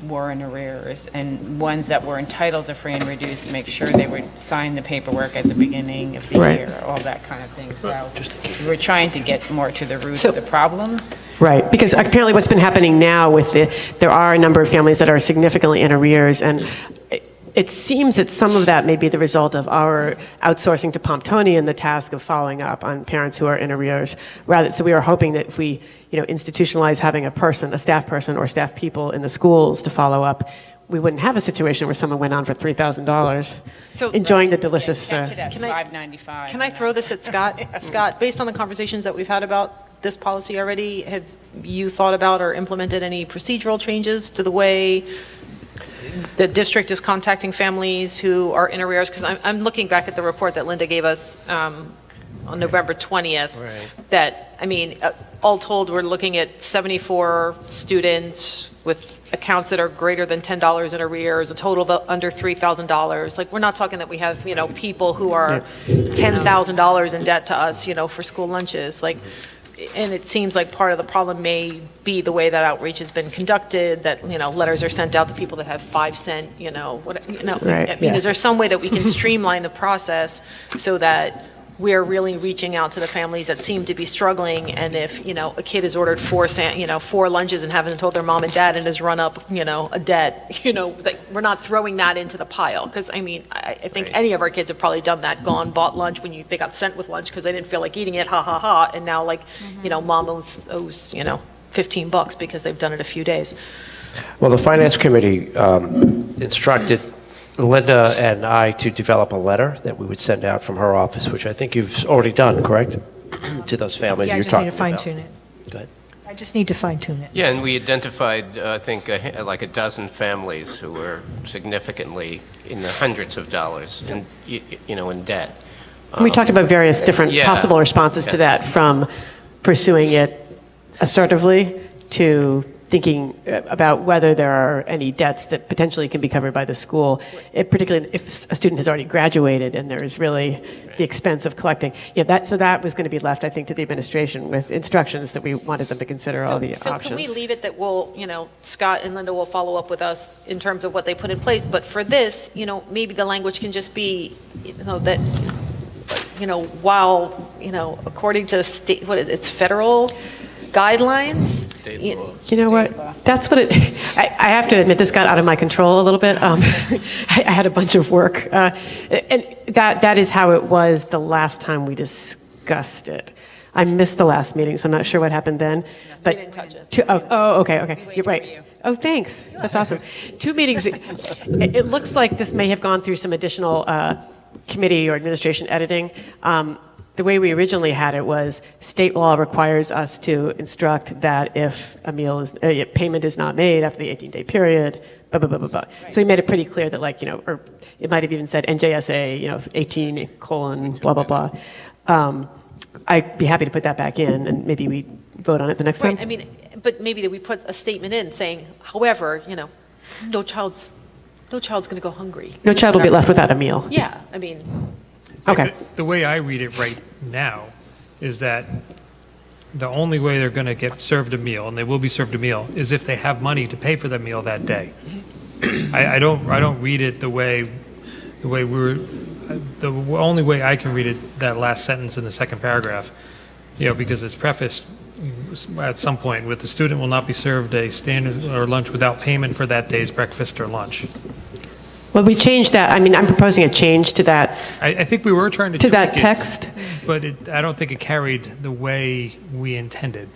were in arrears, and ones that were entitled to free and reduced, make sure they would sign the paperwork at the beginning of the Right. year, all that kind of thing. So we're trying to get more to the root So- of the problem. Right, because apparently what's been happening now with there are a number of families that are significantly in arrears, and it seems that some of that may be the result of our outsourcing to Pomptonian the task of following up on parents who are in arrears. So we are hoping that if we, institutionalize having a staff person or staff people in the schools to follow up, we wouldn't have a situation where someone went on for $3,000 enjoying the delicious. Catch it at Can I- $5.95. Can I throw this at Scott? Scott, based on the conversations that we've had about this policy already, have you thought about or implemented any procedural changes to the way the district is contacting families who are in arrears? Because I'm looking back at the report that Linda gave us on November 20th. Right. That, all told, we're looking at 74 students with accounts that are greater than $10 in arrears, a total of under $3,000. Like, we're not talking that we have, people who are $10,000 in debt to us, for school lunches. Like, and it seems like part of the problem may be the way that outreach has been conducted, that, letters are sent out to people that have 5-cent, Right, is there some way that we can streamline the process so that we're really reaching out to the families that seem to be struggling? And if, a kid has ordered 4 lunches and haven't told their mom and dad and has run up, a debt, that we're not throwing that into the pile. Because, I think any of our kids have probably done that, bought lunch when they got sent with lunch because they didn't feel like eating it, ha, ha, ha. And now, mom owes $15 because they've done it a few days. Well, the Finance Committee instructed Linda and I to develop a letter that we would send out from her office, which I think you've already done, correct? To those families Yeah, I you're just need talking to about. fine tune it. Go ahead. I just need to fine tune it. Yeah, and we identified, I think, like a dozen families who were significantly in the hundreds of dollars in debt. We talked about various different Yeah. possible responses to Yes. that, from pursuing it assertively to thinking about whether there are any debts that potentially can be covered by the school, particularly if a student has already graduated and there is really the expense of collecting. So that was going to be left, I think, to the administration with instructions that we wanted them to consider all the So options. can we leave it that we'll, Scott and Linda will follow up with us in terms of what they put in place? But for this, maybe the language can just be, that, while, according to state, it's federal guidelines? You know what? That's what it. I have to admit, this got out of my control a little bit. I had a bunch of work, and that is how it was the last time we discussed it. I missed the last meeting, so I'm not sure what happened then. But didn't touch it. Okay. You're right. Oh, thanks. That's awesome. 2 meetings. It looks like this may have gone through some additional committee or administration editing. The way we originally had it was state law requires us to instruct that if a payment is not made after the 18-day period, blah, blah, blah, blah, blah. So we made it pretty clear that, or it might have even said NJSA, 18 colon, blah, blah, blah. I'd be happy to put that back in, and maybe we vote on it the next time. But maybe that we put a statement in saying, however, no child's going to go hungry. No child will be left without a meal. Yeah, Okay. The way I read it right now is that the only way they're going to get served a meal, and they will be served a meal, is if they have money to pay for the meal that day. I don't read it the way the only way I can read it, that last sentence in the second paragraph, because it's prefaced at some point with the student will not be served a standard or lunch without payment for that day's breakfast or lunch. Well, we changed that. I'm proposing a change to that. I think we were trying to To that tweak it, text? but I don't think it carried the way we intended.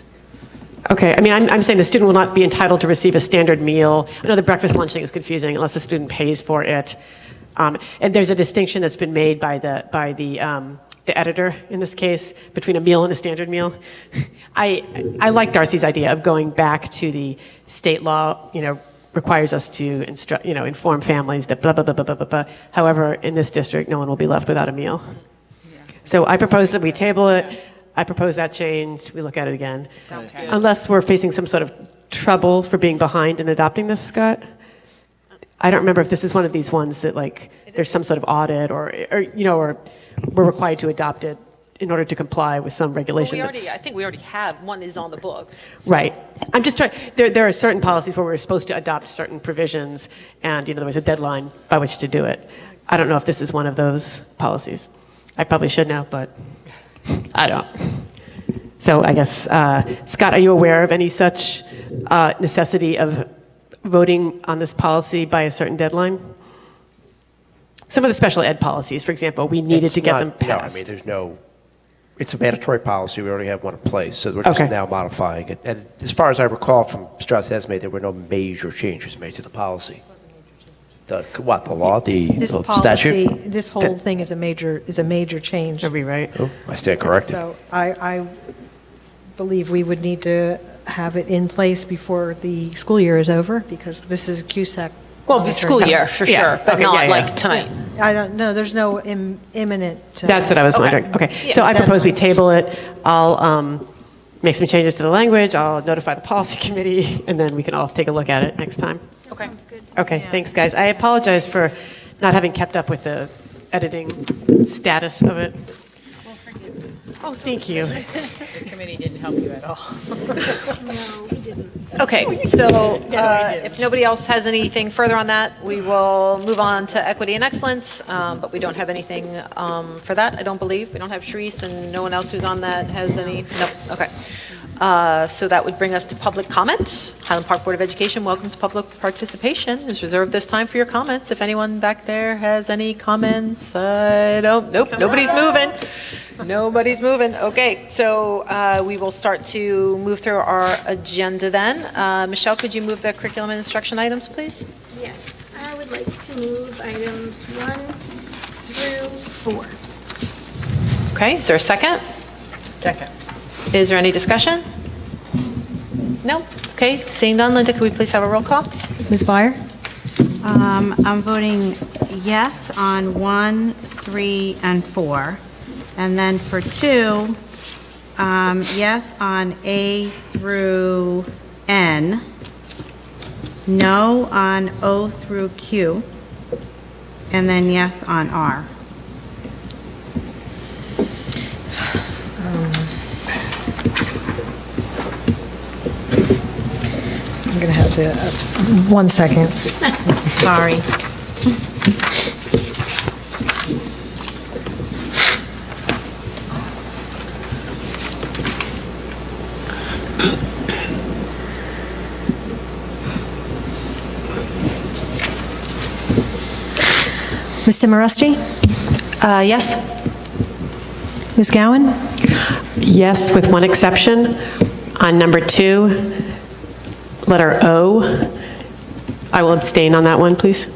Okay, I'm saying the student will not be entitled to receive a standard meal. I know the breakfast lunch thing is confusing unless the student pays for it. And there's a distinction that's been made by the editor in this case between a meal and a standard meal. I like Darcy's idea of going back to the state law, requires us to inform families that blah, blah, blah, blah, blah, blah, blah. However, in this district, no one will be left without a meal. So I propose that we table it. I propose that change. We look at it again. Unless we're facing some sort of trouble for being behind in adopting this, Scott. I don't remember if this is one of these ones that there's some sort of audit or we're required to adopt it in order to comply with some regulation. I think we already have, one is on the books. So. Right. I'm just trying, there are certain policies where we're supposed to adopt certain provisions and, there was a deadline by which to do it. I don't know if this is one of those policies. I probably should know, but I don't. So I guess, Scott, are you aware of any such necessity of voting on this policy by a certain deadline? Some of the special ed policies, for example, we needed to get them passed. No, it's a mandatory policy. We already have one in place, so we're just now modifying it. And as far as I recall from Strauss-Esme, there were no major changes made to the policy. The law, the statute? This whole thing is a major change. Are we right? Oh, I stand corrected. So I believe we would need to have it in place before the school year is over, because this is CUSAC. Well, the school year, for sure, but not tonight. I don't know, there's no imminent. That's what I was wondering. Okay, so I propose we table it. I'll make some changes to the language. I'll notify the policy committee, and then we can all take a look at it next time. Okay. Sounds good. Okay, thanks, guys. I apologize for not having kept up with the editing status of it. Oh, thank you. The committee didn't help you at all. No, we didn't. Okay, so if nobody else has anything further on that, we will move on to equity and excellence, but we don't have anything for that, I don't believe. We don't have Sharice, and no one else who's on that has any? Nope, okay. So that would bring us to public comment. Highland Park Board of Education welcomes public participation. It's reserved this time for your comments. If anyone back there has any comments, nope, nobody's moving. Nobody's moving. Okay, so we will start to move through our agenda then. Michelle, could you move the curriculum and instruction items, please? Yes, I would like to move items 1 through 4. Okay, is there a second? Second. Is there any discussion? No? Okay, seeing none, Linda, could we please have a roll call? Ms. Byer? I'm voting yes on 1, 3, and 4. And then for 2, yes on A through N, no on O through Q, and then yes on R. I'm going to have to, 1 second. Sorry. Mr. Marusty? Yes. Ms. Gowan? Yes, with one exception. On number 2, letter O, I will abstain on that one, please.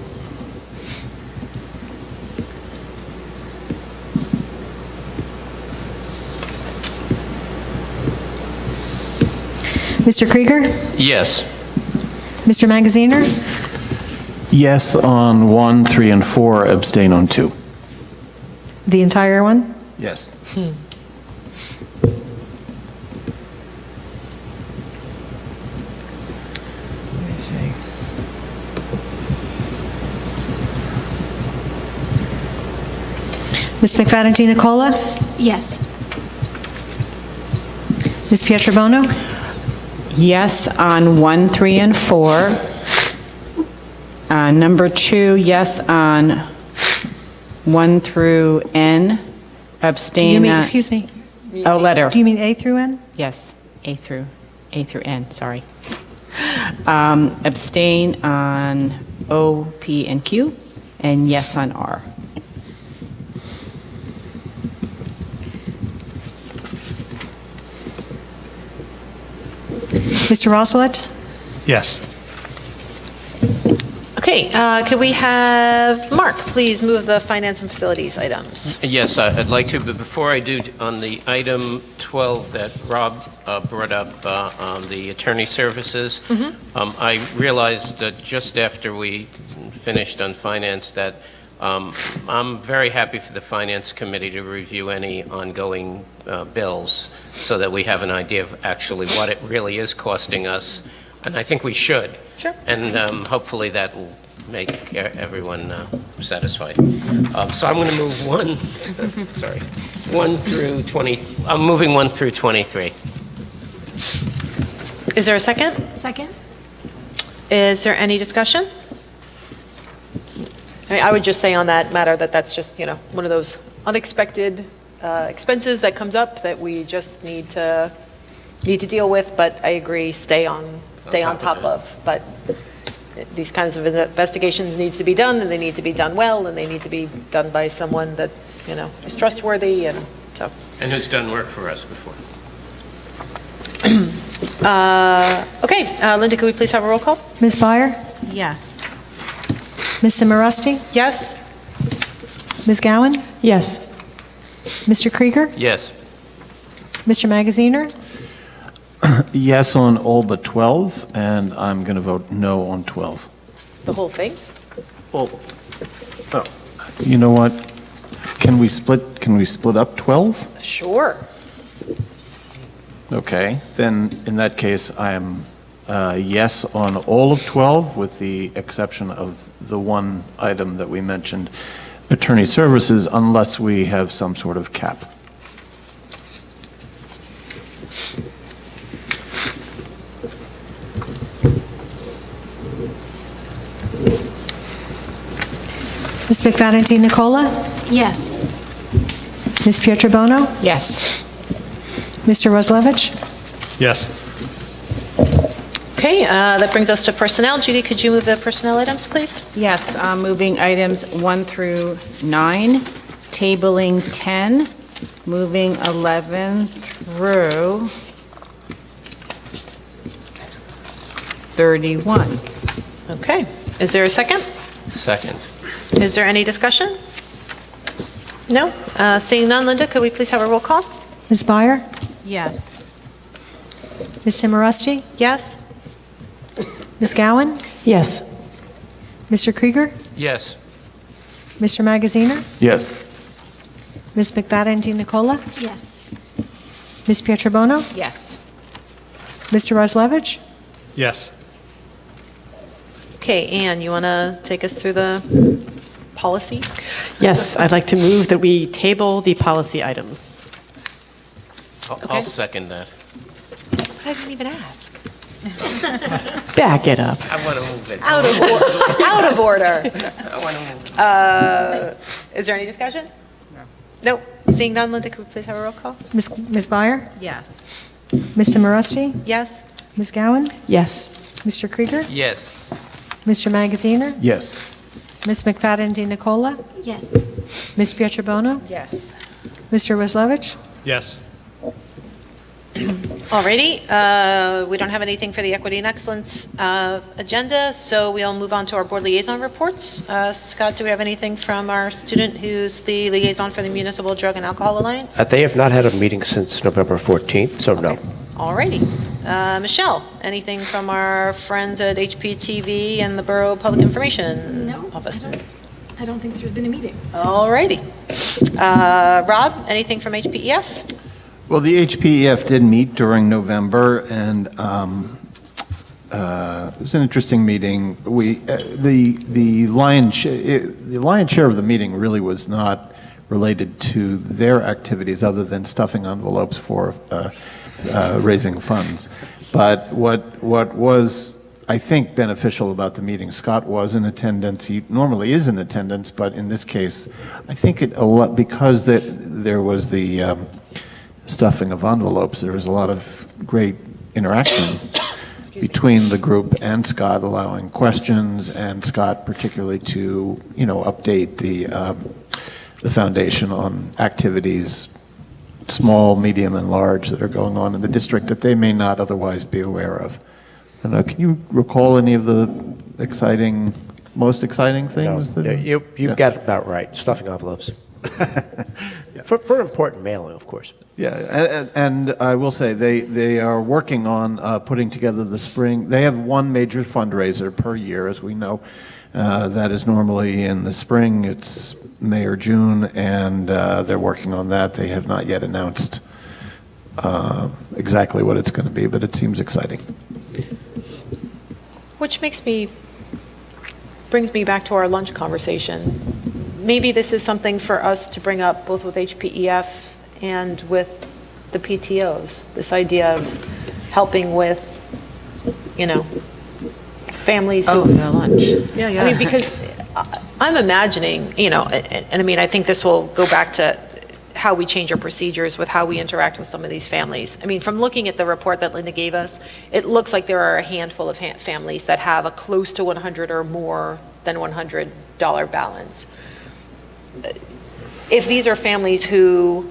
Mr. Krieger? Yes. Mr. Magaziner? Yes on 1, 3, and 4, abstain on 2. The entire one? Yes. Let me see. Ms. McFadden Nicola? Yes. Ms. Pietrobono? Yes on 1, 3, and 4. Number 2, yes on 1 through N. Abstain. You mean, excuse me? Oh, letter. Do you mean A through N? Yes, A through N, sorry. Abstain on O, P, and Q, and yes on R. Mr. Roslett? Yes. Okay, Okay, could we have Mark, please move the finance and facilities items? Yes, I'd like to, but before I do, on the item 12 that Rob brought up on the attorney services, I realized just after we finished on finance that I'm very happy for the finance committee to review any ongoing bills so that we have an idea of actually what it really is costing us, and I think we should. Sure. And hopefully that will make everyone satisfied. So I'm going to move 1 through 20. I'm moving 1 through 23. Is there a second? Second? Is there any discussion? I would just say on that matter that that's just, one of those unexpected expenses that comes up that we just need to deal with, but I agree, stay on top of. But these kinds of investigations need to be done, and they need to be done well, and they need to be done by someone that, is trustworthy, and so. And who's done work for us before. Okay, Linda, could we please have a roll call? Ms. Byer? Yes. Ms. Simorowski? Yes? Ms. Gowan? Yes. Mr. Krieger? Yes. Mr. Magaziner? Yes on all but 12, and I'm going to vote no on 12. The whole thing? Well, you know what? Can we split up 12? Sure. Okay, then in that case, I am yes on all of 12 with the exception of the one item that we mentioned, attorney services, unless we have some sort of cap. Ms. McFadden Nicola? Yes. Ms. Pietrobono? Yes. Mr. Roslevich? Yes. Okay, that brings us to personnel. Judy, could you move the personnel items, please? Yes, moving items 1 through 9, tabling 10, moving 11 through 31. Okay, is there a second? Second. Is there any discussion? No? Seeing none, Linda, could we please have a roll call? Ms. Byer? Yes. Ms. Simorowski? Yes? Ms. Gowan? Yes. Mr. Krieger? Yes. Mr. Magaziner? Yes. Ms. McFadden Nicola? Yes. Ms. Pietrobono? Yes. Mr. Roslevich? Yes. Okay, Anne, you want to take us through the policy? Yes, I'd like to move that we table the policy item. I'll second that. I didn't even ask. Back it up. I want to move it. Out of order. I want to move it. Is there any discussion? No. Nope. Seeing none, Linda, could we please have a roll call? Ms. Byer? Yes. Ms. Simorowski? Yes? Ms. Gowan? Yes. Mr. Krieger? Yes. Mr. Magaziner? Yes. Ms. McFadden Nicola? Yes. Ms. Pietrobono? Yes. Mr. Roslevich? Yes. Alrighty, we don't have anything for the Equity and Excellence agenda, so we'll move on to our board liaison reports. Scott, do we have anything from our student who's the liaison for the Municipal Drug and Alcohol Alliance? They have not had a meeting since November 14th, so no. Alrighty. Michelle, anything from our friends at HPTV and the Borough Public Information No, Office? I don't think there's been a meeting. Alrighty. Rob, anything from HPEF? Well, the HPEF did meet during November, and it was an interesting meeting. The lion's share of the meeting really was not related to their activities other than stuffing envelopes for raising funds. But what was, I think, beneficial about the meeting, Scott was in attendance. He normally is in attendance, but in this case, I think because there was the stuffing of envelopes, there was a lot of great interaction between the group and Scott, allowing questions, and Scott particularly to, update the foundation on activities, small, medium, and large, that are going on in the district that they may not otherwise be aware of. And can you recall any of the exciting most exciting things? No, that- you Yeah. got it about right, stuffing envelopes. For important mailing, of course. Yeah, and I will say, they are working on putting together the spring, they have one major fundraiser per year, as we know. That is normally in the spring, it's May or June, and they're working on that. They have not yet announced exactly what it's going to be, but it seems exciting. Which brings me back to our lunch conversation. Maybe this is something for us to bring up both with HPEF and with the PTOs, this idea of helping with, families who... Oh, the lunch. Yeah, yeah. I mean, because I'm imagining, and I mean, I think this will go back to how we change our procedures with how we interact with some of these families. I mean, from looking at the report that Linda gave us, it looks like there are a handful of families that have a close to 100 or more than $100 balance. If these are families who,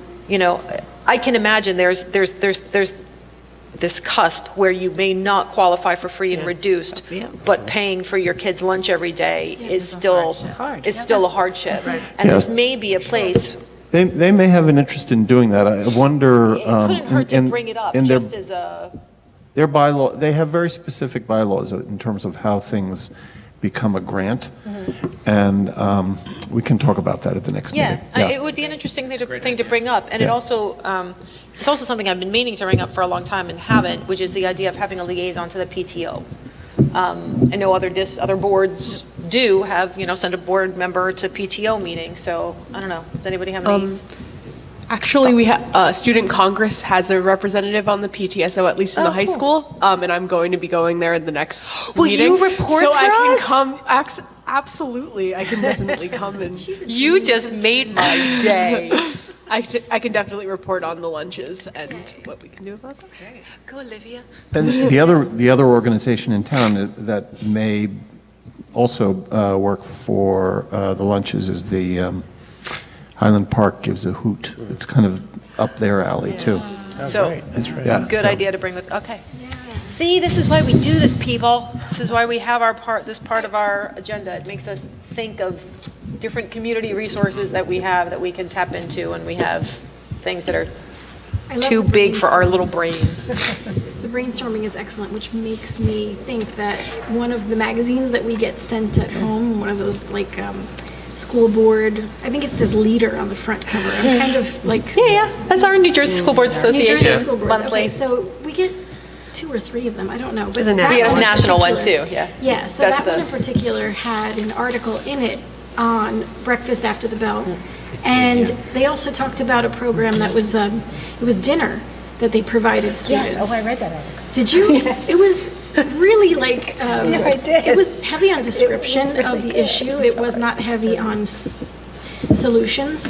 I can imagine there's this cusp where you may not qualify for free and reduced, but paying for your kid's lunch every day is still a hardship. And this may be a place. They may have an interest in doing that. I wonder. It couldn't hurt to bring it up just as a. Their bylaw, they have very specific bylaws in terms of how things become a grant, and we can talk about that at the next meeting. It would be an interesting thing to bring up, and it also it's also something I've been meaning to bring up for a long time and haven't, which is the idea of having a liaison to the PTO. I know other boards do have, send a board member to PTO meetings, so I don't know. Does anybody have any? Actually, we have Student Congress has a representative on the PTSO, at least in the high school, and I'm going to be going there in the next Will meeting. you report so for I can us? come. Absolutely, I can definitely come and. You just made my day. I can definitely report on the lunches and what we can do about that. Go, Olivia. And the other organization in town that may also work for the lunches is the Highland Park Gives a Hoot. It's kind of up their alley too. So, That's right. Yeah, good so- idea to bring the, okay. See, this is why we do this, people. This is why we have this part of our agenda. It makes us think of different community resources that we have that we can tap into when we have things that are I love too the big for our little brains. The brainstorming is excellent, which makes me think that one of the magazines that we get sent at home, one of those school board, I think it's this leader on the front cover. I'm kind of like... Yeah. That's our New Jersey School Boards Association. New Jersey School Boards. Monthly. Okay, so we get 2 or 3 of them, I don't know. But There's a that We had a one in national one particular- too, yeah. Yeah, so That's that one in particular had an article in it on breakfast after the bell. And they also talked about a program that was, it was dinner that they provided students. Yes, oh, I read that article. Did you? Yes. It was really like, Yeah, I did. it was heavy on description It was really of the good. issue. It was not heavy on solutions,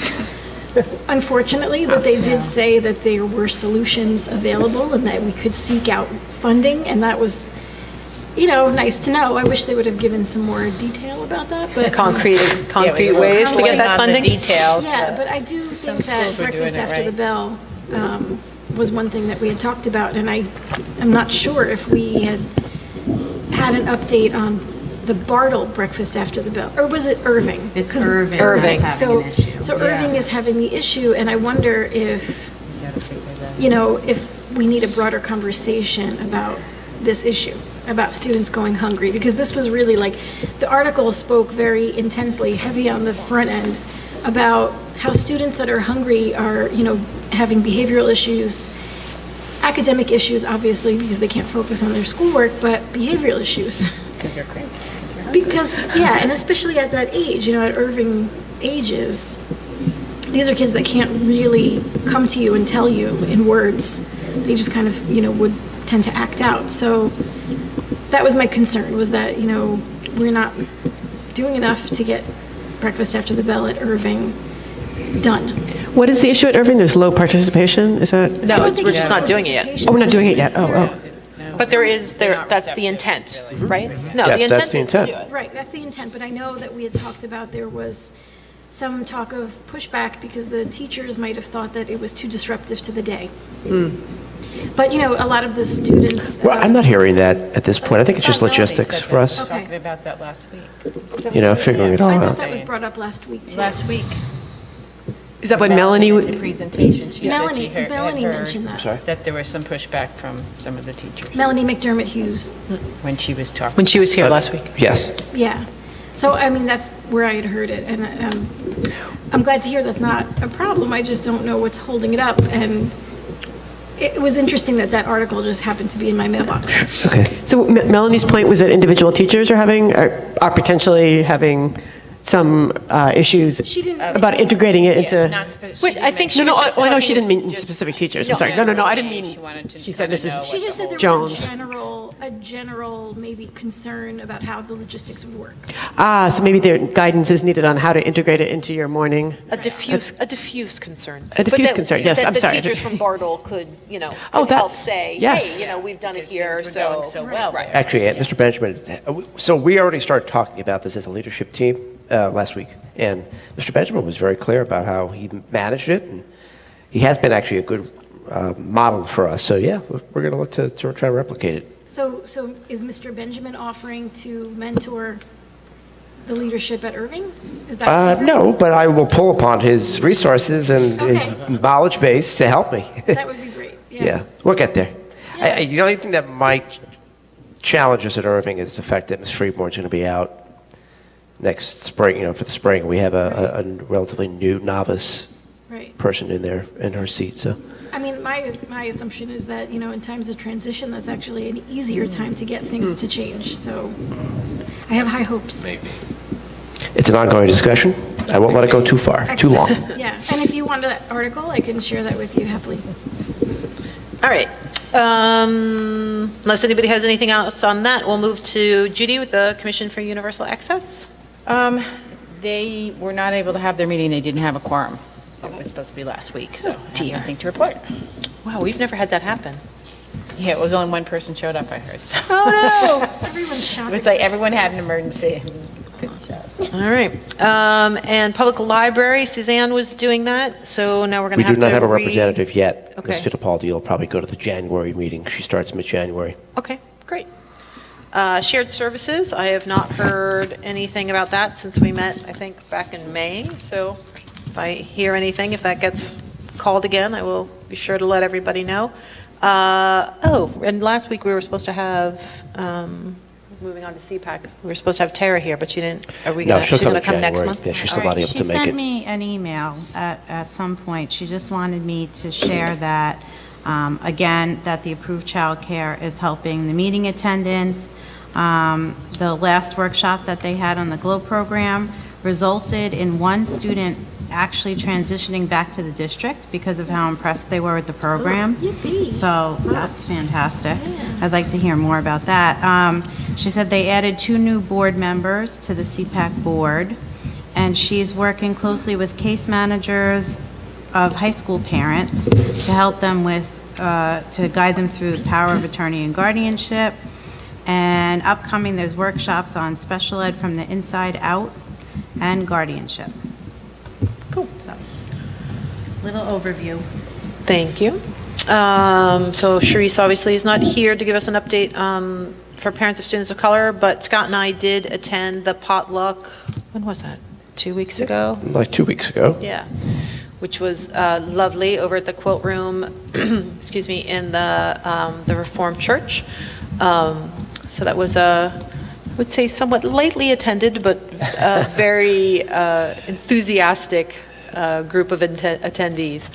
unfortunately, but they did say that there were solutions available and that we could seek out funding, and that was, nice to know. I wish they would have given some more detail about that, but. Concrete we're ways to get that on the funding. details. Yeah, but I do think that schools were doing breakfast it after the right. bell was one thing that we had talked about, and I'm not sure if we had an update on the Bartle breakfast after the bell, or was it Irving? It's 'Cause Irving Irving. that's having an issue. So Yeah. Irving is having the issue, and I wonder if, if we need a broader conversation about this issue, about students going hungry, because this was really the article spoke very intensely, heavy on the front end, about how students that are hungry are, having behavioral issues, academic issues, obviously, because they can't focus on their schoolwork, but behavioral issues. Because you're cranky. Because, yeah, and especially at that age, at Irving ages, these are kids that can't really come to you and tell you in words. They just kind of, would tend to act out. So that was my concern, was that, we're not doing enough to get breakfast after the bell at Irving done. What is the issue at Irving? There's low participation? Is that? No, I don't think we're it's just not doing it yet. participation. Oh, we're not doing it yet. Oh. But that's the intent, right? No, Yes, the intent that's the is to intent. do it. Right, that's the intent, but I know that we had talked about there was some talk of pushback because the teachers might have thought that it was too disruptive to the day. But, you know, a lot of the students. Well, I'm not hearing that at this point. I think it's just Melanie logistics said for that. us. Talking about that last week. You know, figuring it all I thought out. that was brought up last week, too. Last week. Is that what Melanie? The presentation, she said Melanie- she had Melanie heard mentioned that. Sorry? that there was some pushback from some of the teachers Melanie McDermott Hughes. when she was talking. When she was here last week. Yes. Yeah. So, I mean, that's where I had heard it, and I'm glad to hear that's not a problem. I just don't know what's holding it up, and it was interesting that that article just happened to be in my mailbox. Okay. So Melanie's point was that individual teachers are potentially having some issues She didn't- about integrating it into. not spe- she Wait, didn't I think mention- no, she was just I know talking she didn't mean just- specific teachers. I'm sorry. No, I didn't mean. She wanted to She said kinda know Mrs. She just said there Jones. was a general maybe concern about how the logistics would work. So maybe their guidance is needed on how to integrate it into your morning. A diffuse concern. A diffuse But that- concern, yes, that I'm sorry. The teachers from Bartle could, you know, Oh, could help that's- say, yes. hey, you know, we've done it Because here, things were going so well. Right. Actually, Mr. Benjamin, so we already started talking about this as a leadership team last week, and Mr. Benjamin was very clear about how he managed it, and he has been actually a good model for us. So yeah, we're going to look to try to replicate it. So is Mr. Benjamin offering to mentor the leadership at Irving? Is that No, but I will pull upon his resources and Okay. knowledge base to help me. That would be great. Yeah, we'll get there. The only thing that might challenge us at Irving is the fact that Ms. Freeborn's going to be out next spring, you know, for the spring. We have a relatively new novice Right. person in there, in her seat, so. I mean, my assumption is that, you know, in times of transition, that's actually an easier time to get things to change. So I have high hopes. It's an ongoing discussion. I won't let it go too far, too long. Yeah, and if you want that article, I can share that with you happily. All right. Unless anybody has anything else on that, we'll move to Judy with the Commission for Universal Access. They were not able to have their meeting. They didn't have a quorum. It was supposed to be last week, so I have nothing to report. Wow, we've never had that happen. Yeah, it was only one person showed up, I heard, so. Oh, no! Everyone's shocked. It was like everyone had an emergency and couldn't show, so. All right. And Public Library, Suzanne was doing that, so now we're going We to have do to not have a representative yet. Okay. Ms. Fittipaldi will probably go to the January meeting. She starts mid-January. Okay, great. Shared services, I have not heard anything about that since we met, I think, back in May. So if I hear anything, if that gets called again, I will be sure to let everybody know. And last week we were supposed to have, moving on to CPAC, we were supposed to have Tara here, but she didn't, are we No, going to, she'll she's going come to come in next January. month? Yeah, she's All still not right. able to make She it. sent me an email at some point. She just wanted me to share that, again, that the approved childcare is helping the meeting attendance. The last workshop that they had on the GLOW program resulted in one student actually transitioning back to the district because of how impressed they were with the program. Yippee. So that's fantastic. I'd like to hear more about that. She said they added 2 new board members to the CPAC board, and she's working closely with case managers of high school parents to help them with, to guide them through the power of attorney and guardianship. And upcoming, there's workshops on special ed from the inside out and guardianship. Cool. So, little overview. Thank you. So Sharice obviously is not here to give us an update for parents of students of color, but Scott and I did attend the potluck, when was that? 2 weeks ago? Like 2 weeks ago. Yeah, which was lovely over at the Quilt Room, excuse me, in the Reformed Church. So that was I would say somewhat lightly attended, but a very enthusiastic group of attendees.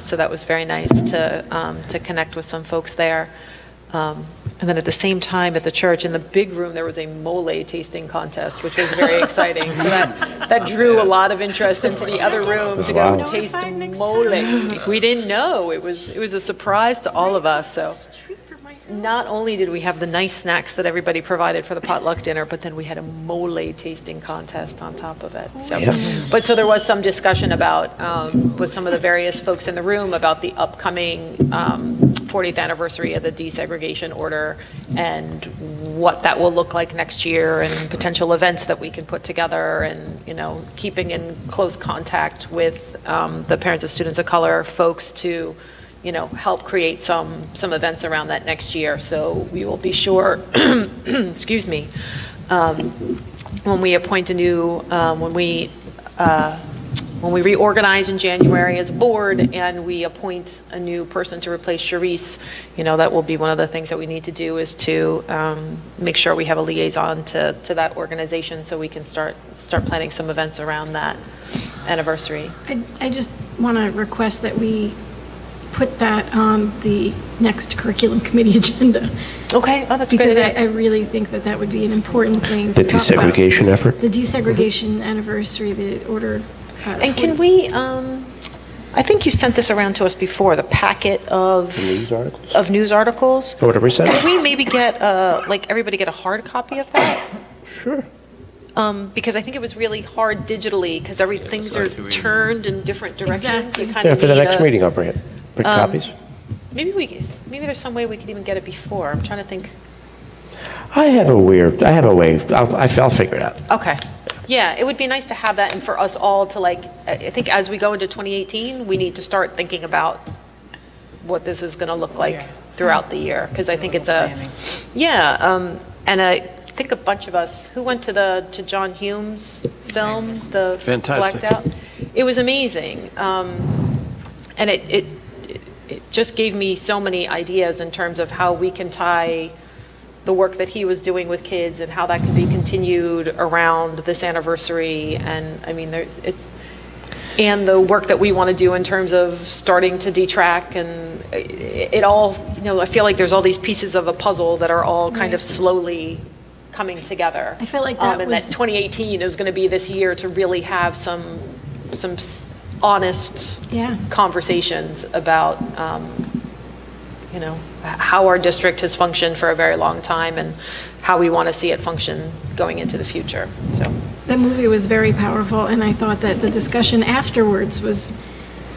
So that was very nice to connect with some folks there. And then at the same time at the church, in the big room, there was a mole tasting contest, which was very exciting. So that drew a lot of interest into the other room to go Wow. taste mole. We didn't know. It was a surprise to all of us. So not only did we have the nice snacks that everybody provided for the potluck dinner, but then we had a mole tasting contest on top of it. So, but so there was some discussion about, with some of the various folks in the room about the upcoming 40th anniversary of the desegregation order and what that will look like next year and potential events that we can put together and, you know, keeping in close contact with the parents of students of color folks to help create some events around that next year. So we will be sure, excuse me, when we appoint a new, when we reorganize in January as a board and we appoint a new person to replace Charisse, that will be one of the things that we need to do is to make sure we have a liaison to that organization so we can start planning some events around that anniversary. I just want to request that we put that on the next curriculum committee agenda. Okay, oh, that's because great. I really think that would be an important thing The to talk about. desegregation effort? The desegregation anniversary, the order. And can we, I think you sent this around to us before, the packet of News articles? of news articles. Or whatever we sent? Could we maybe get, everybody get a hard copy of that? Sure. Because I think it was really hard digitally, because things are turned in different directions. Exactly. You kind Yeah, of for the need next meeting, I'll bring it. Bring copies. Maybe there's some way we could even get it before. I'm trying to think. I have a way. I'll figure it out. Okay. Yeah, it would be nice to have that, and for us all to I think as we go into 2018, we need to start thinking about what this is going to look like throughout the year, because I think it's and I think a bunch of us, who went to John Hume's film, the Fantastic. Blacked Out? It was amazing. And it just gave me so many ideas in terms of how we can tie the work that he was doing with kids and how that can be continued around this anniversary. And I mean, and the work that we want to do in terms of starting to detrack, and it all, I feel like there's all these pieces of a puzzle that are all kind of slowly coming together. I feel like that and was... that 2018 is going to be this year to really have some honest conversations about, how our district has functioned for a very long time and how we want to see it function going into the future. So That movie was very powerful, and I thought that the discussion afterwards was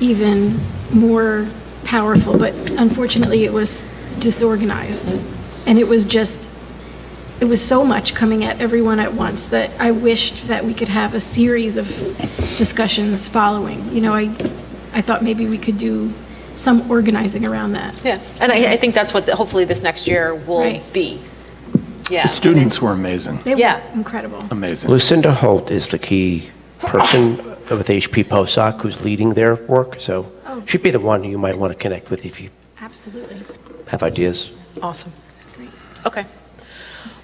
even more powerful, but unfortunately it was disorganized. And it was so much coming at everyone at once that I wished that we could have a series of discussions following. I thought maybe we could do some organizing around that. yeah, and I think that's what hopefully this next year will be. Yeah. The students were amazing. They were incredible. Amazing. Lucinda Holt is the key person with HP POSOC who's leading their work, so she'd be the one you might want to connect with if you Absolutely. have ideas. Awesome. Okay.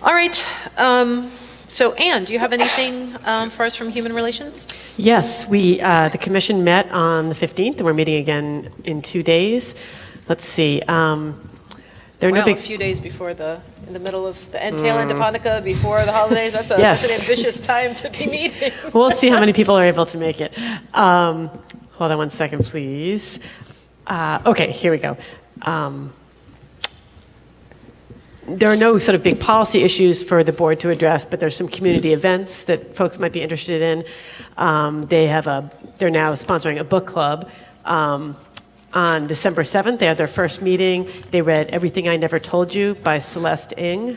All right. So Anne, do you have anything for us from Human Relations? Yes, the commission met on the 15th, and we're meeting again in 2 days. Let's see. There are no big... a few days before in the middle of the tail end of Hanukkah, before the holidays. That's an ambitious time to be meeting. We'll see how many people are able to make it. Hold on one second, please. Okay, here we go. There are no sort of big policy issues for the board to address, but there's some community events that folks might be interested in. They're now sponsoring a book club. On December 7th, they had their first meeting. They read Everything I Never Told You by Celeste Ng.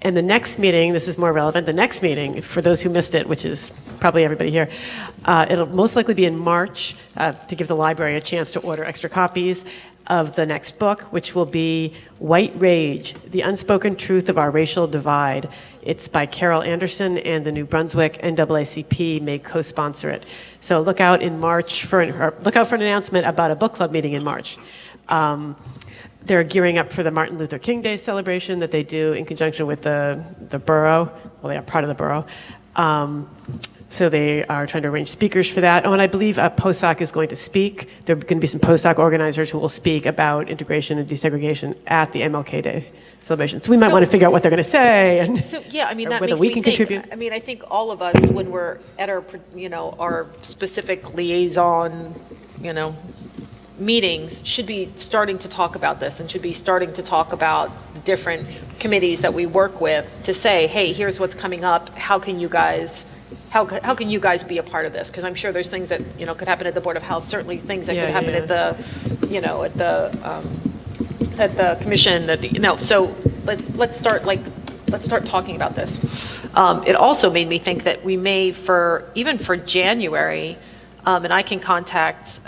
And the next meeting, this is more relevant, the next meeting, for those who missed it, which is probably everybody here, it'll most likely be in March to give the library a chance to order extra copies of the next book, which will be White Rage, The Unspoken Truth of Our Racial Divide. It's by Carol Anderson, and the New Brunswick NAACP may co-sponsor it. So look out in March look out for an announcement about a book club meeting in March. They're gearing up for the Martin Luther King Day celebration that they do in conjunction with the borough. Well, they are part of the borough. So they are trying to arrange speakers for that. Oh, and I believe POSOC is going to speak. There are going to be some POSOC organizers who will speak about integration and desegregation at the MLK Day celebration. So we might want to figure out what they're going to say and that whether makes we me can think, contribute. I mean, I think all of us, when we're at our specific liaison, meetings, should be starting to talk about this and should be starting to talk about different committees that we work with to say, hey, here's what's coming up. How can you guys be a part of this? Because I'm sure there's things that could happen at the Board of Health. Certainly things that could happen at the commission. So let's start talking about this. It also made me think that we may even for January, and I can contact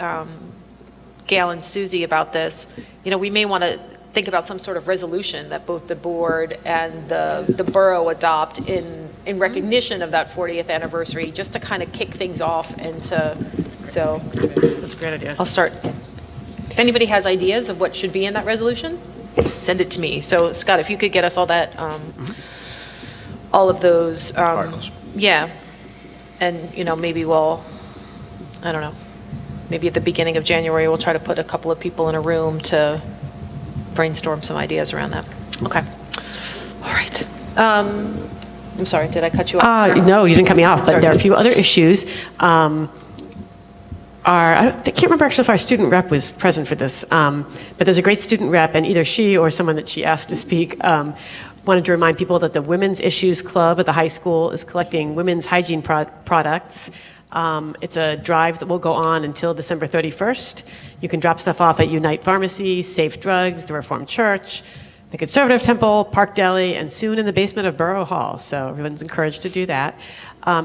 Gail and Susie about this, we may want to think about some sort of resolution that both the board and the borough adopt in recognition of that 40th anniversary, just to kind of kick things off and so. That's a great idea. I'll start. If anybody has ideas of what should be in that resolution, send it to me. So Scott, if you could get us all that, all of those. Articles. Yeah. And, maybe I don't know, maybe at the beginning of January, we'll try to put a couple of people in a room to brainstorm some ideas around that. Okay. All right. I'm sorry, did I cut you off? No, you didn't cut me off, but Sorry. there are a few other issues. I can't remember actually if our student rep was present for this, but there's a great student rep, and either she or someone that she asked to speak wanted to remind people that the Women's Issues Club at the high school is collecting women's hygiene products. It's a drive that will go on until December 31st. You can drop stuff off at Unite Pharmacy, Safe Drugs, the Reformed Church, the Conservative Temple, Park Deli, and soon in the basement of Borough Hall. So everyone's encouraged to do that.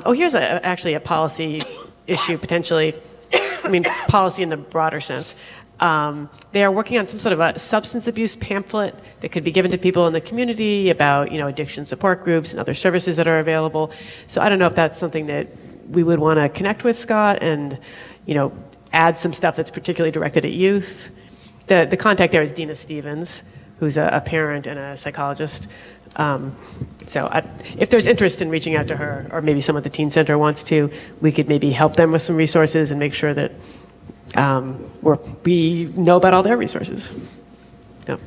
Here's actually a policy issue potentially. Policy in the broader sense. They are working on some sort of a substance abuse pamphlet that could be given to people in the community about, addiction support groups and other services that are available. So I don't know if that's something that we would want to connect with, Scott, and, add some stuff that's particularly directed at youth. The contact there is Dina Stevens, who's a parent and a psychologist. If there's interest in reaching out to her, or maybe some of the Teen Center wants to, we could maybe help them with some resources and make sure that we know about all their resources. Yeah.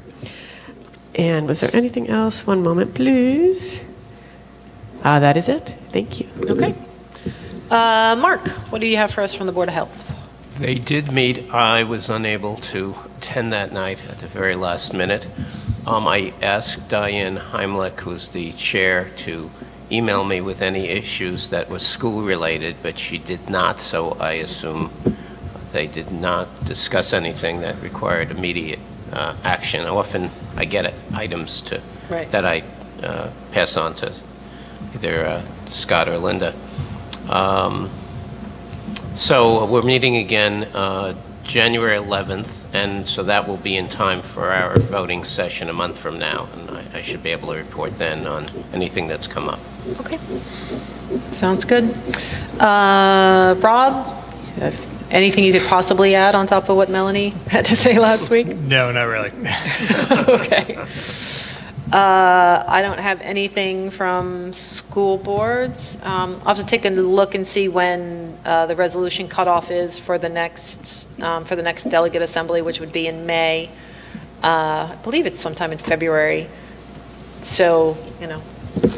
And was there anything else? One moment, please. That is it. Thank you. Okay. Mark, what do you have for us from the Board of Health? They did meet. I was unable to attend that night at the very last minute. I asked Diane Heimlich, who's the chair, to email me with any issues that was school-related, but she did not, so I assume they did not discuss anything that required immediate action. Often I get items that I pass on to either Scott or Linda. So we're meeting again January 11th, and so that will be in time for our voting session a month from now, and I should be able to report then on anything that's come up. Okay. Sounds good. Rob, anything you could possibly add on top of what Melanie had to say last week? No, not really. Okay. I don't have anything from school boards. I'll have to take a look and see when the resolution cutoff is for the next delegate assembly, which would be in May. I believe it's sometime in February. So,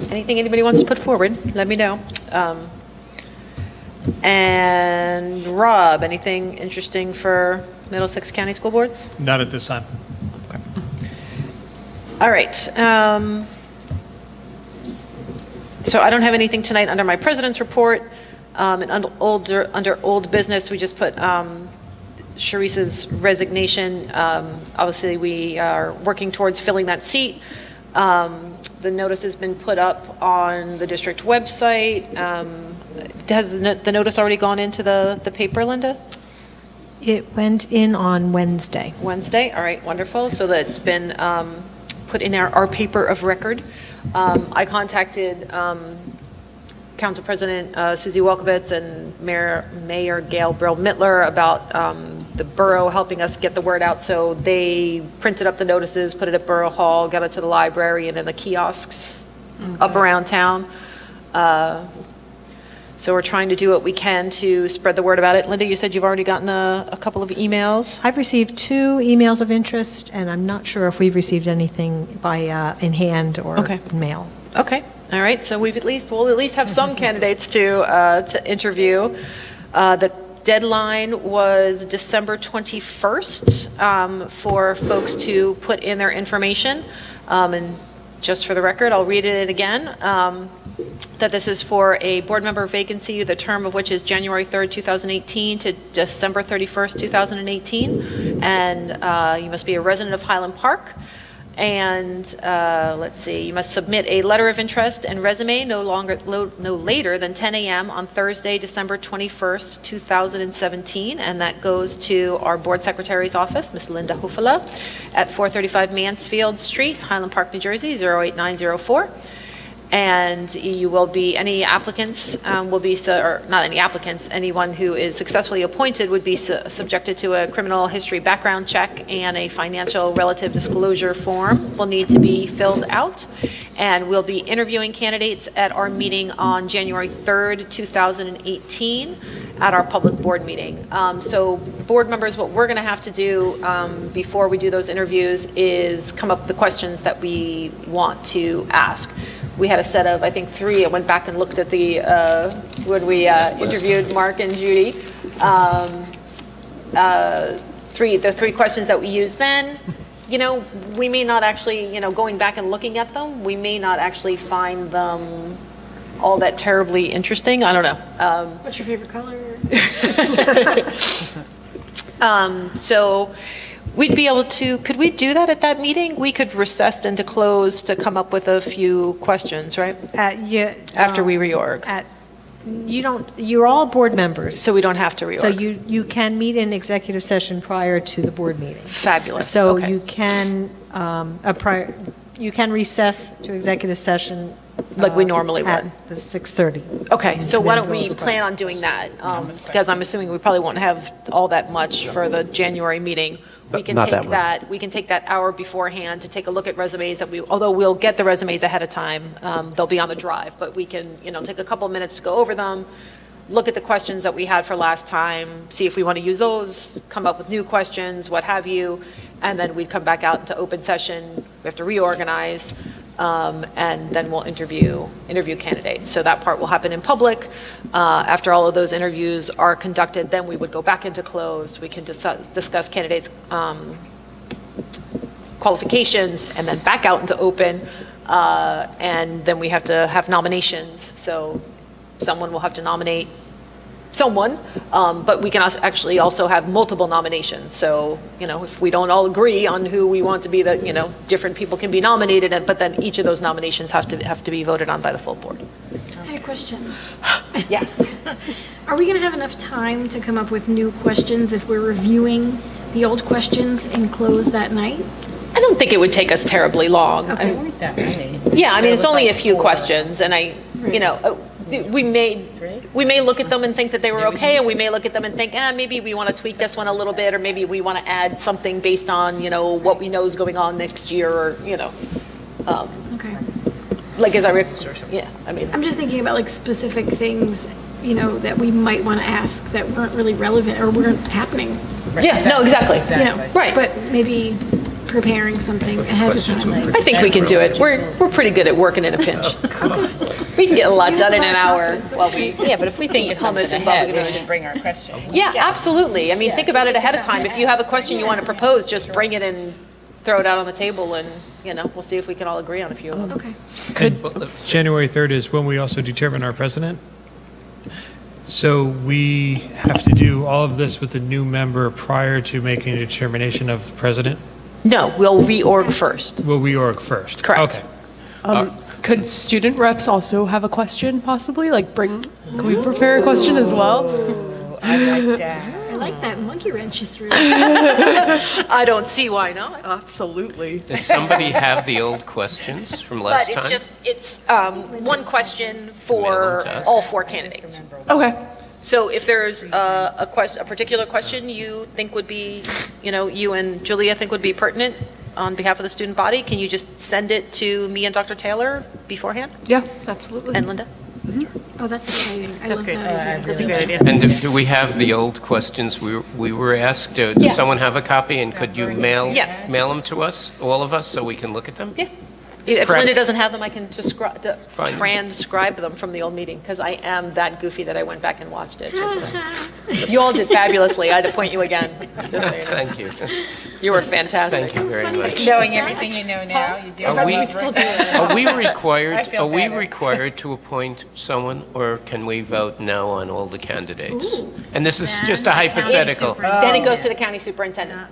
anything anybody wants to put forward, let me know. And Rob, anything interesting for Middlesex County School Boards? Not at this time. All right. So I don't have anything tonight under my president's report. And under old business, we just put Sharice's resignation. Obviously, we are working towards filling that seat. The notice has been put up on the district website. Has the notice already gone into the paper, Linda? It went in on Wednesday. Wednesday, all right, wonderful. So that's been put in our paper of record. I contacted Council President Susie Welkowitz and Mayor Gail Brill-Mittler about the borough helping us get the word out. So they printed up the notices, put it at Borough Hall, got it to the library and in the kiosks up around town. So we're trying to do what we can to spread the word about it. Linda, you said you've already gotten a couple of emails. I've received 2 emails of interest, and I'm not sure if we've received anything by in hand or mail. Okay, all right. So we'll at least have some candidates to interview. The deadline was December 21st for folks to put in their information. And just for the record, I'll read it again. That this is for a board member vacancy, the term of which is January 3rd, 2018 to December 31st, 2018. And you must be a resident of Highland Park. And let's see, you must submit a letter of interest and resume no later than 10 a.m. on Thursday, December 21st, 2017. And that goes to our board secretary's office, Ms. Linda Hufala, at 435 Mansfield Street, Highland Park, New Jersey, 08904. And you will be, any applicants will be, or not any applicants, anyone who is successfully appointed would be subjected to a criminal history background check, and a financial relative disclosure form will need to be filled out. And we'll be interviewing candidates at our meeting on January 3rd, 2018 at our public board meeting. So board members, what we're gonna have to do before we do those interviews is come up with the questions that we want to ask. We had a set of, I think, 3. I went back and looked at the, when we interviewed Mark and Judy. The 3 questions that we used then, you know, we may not actually, you know, going back and looking at them, we may not actually find them all that terribly interesting. I don't know. What's your favorite color? So we'd be able to, could we do that at that meeting? We could recess into close to come up with a few questions, right? Yeah. After we reorg. You're all board members. So we don't have to reorg. So you can meet in executive session prior to the board meeting. Fabulous. So Okay. you can, you can recess to executive session. Like we normally would. At the 6:30. Okay, so And why then don't we go plan on doing that? Because I'm assuming we probably won't have all that much for the January meeting. We can Not take that one. that, we can take that hour beforehand to take a look at resumes that we, although we'll get the resumes ahead of time, they'll be on the drive, but we can, you know, take a couple minutes to go over them, look at the questions that we had for last time, see if we want to use those, come up with new questions, what have you, and then we'd come back out into open session. We have to reorganize. And then we'll interview candidates. So that part will happen in public. After all of those interviews are conducted, then we would go back into close. We can discuss candidates' qualifications, and then back out into open. And then we have to have nominations. So someone will have to nominate someone, but we can actually also have multiple nominations. So, you know, if we don't all agree on who we want to be, the, you know, different people can be nominated, but then each of those nominations have to be voted on by the full board. I have a question. Yes. Are we going to have enough time to come up with new questions if we're reviewing the old questions in close that night? I don't think it would take us terribly long. Okay. Yeah, I mean, it's only a few questions, and you know, we may look at them and think that they were okay, and we may look at them and think, maybe we want to tweak this one a little bit, or maybe we want to add something based on, you know, what we know is going on next year, or, you know. Okay. Like, yeah, I mean. I'm just thinking about like specific things, you know, that we might want to ask that weren't really relevant or weren't happening. Yes, no, exactly. You know, Right. But maybe preparing something ahead of time. I think we can do it. We're pretty good at working in a pinch. We can get a lot done in an hour while we. Yeah, but if we think of something hummus and ahead, bubbly we should bring our question. Yeah, absolutely. I mean, think about it ahead of time. If you have a question you want to propose, just bring it and throw it out on the table, and, you know, we'll see if we can all agree on a few of them. Okay. And January 3rd is when we also determine our president. So we have to do all of this with the new member prior to making a determination of president? No, we'll reorg first. We'll reorg first? Correct. Okay. Could student reps also have a question, possibly? Like, can we prepare a question as well? I like that. I like that monkey wrench you threw. I don't see why not. Absolutely. Does somebody have the old questions from last But time? it's one question for to us. all 4 candidates. Okay. So if there's a particular question you think would be, you know, you and Julia think would be pertinent on behalf of the student body, can you just send it to me and Dr. Taylor beforehand? Yeah, absolutely. And Linda? Oh, that's exciting. I That's love great. that idea. That's a good idea. And do we have the old questions we were asked? Yeah. Does someone have a copy, and could you mail Yeah. them to us, all of us, so we can look at them? Yeah. If Prep. Linda doesn't have them, I can Fine. transcribe them from the old meeting, because I am that goofy that I went back and watched it. You all did fabulously. I had to point you again. Just so you know. Thank you. You were fantastic. Thank you very much. Knowing everything you know now, you do. Are we I feel better. required to appoint someone, or can we vote no on all the candidates? And this is just a hypothetical. Then it goes to the county superintendent.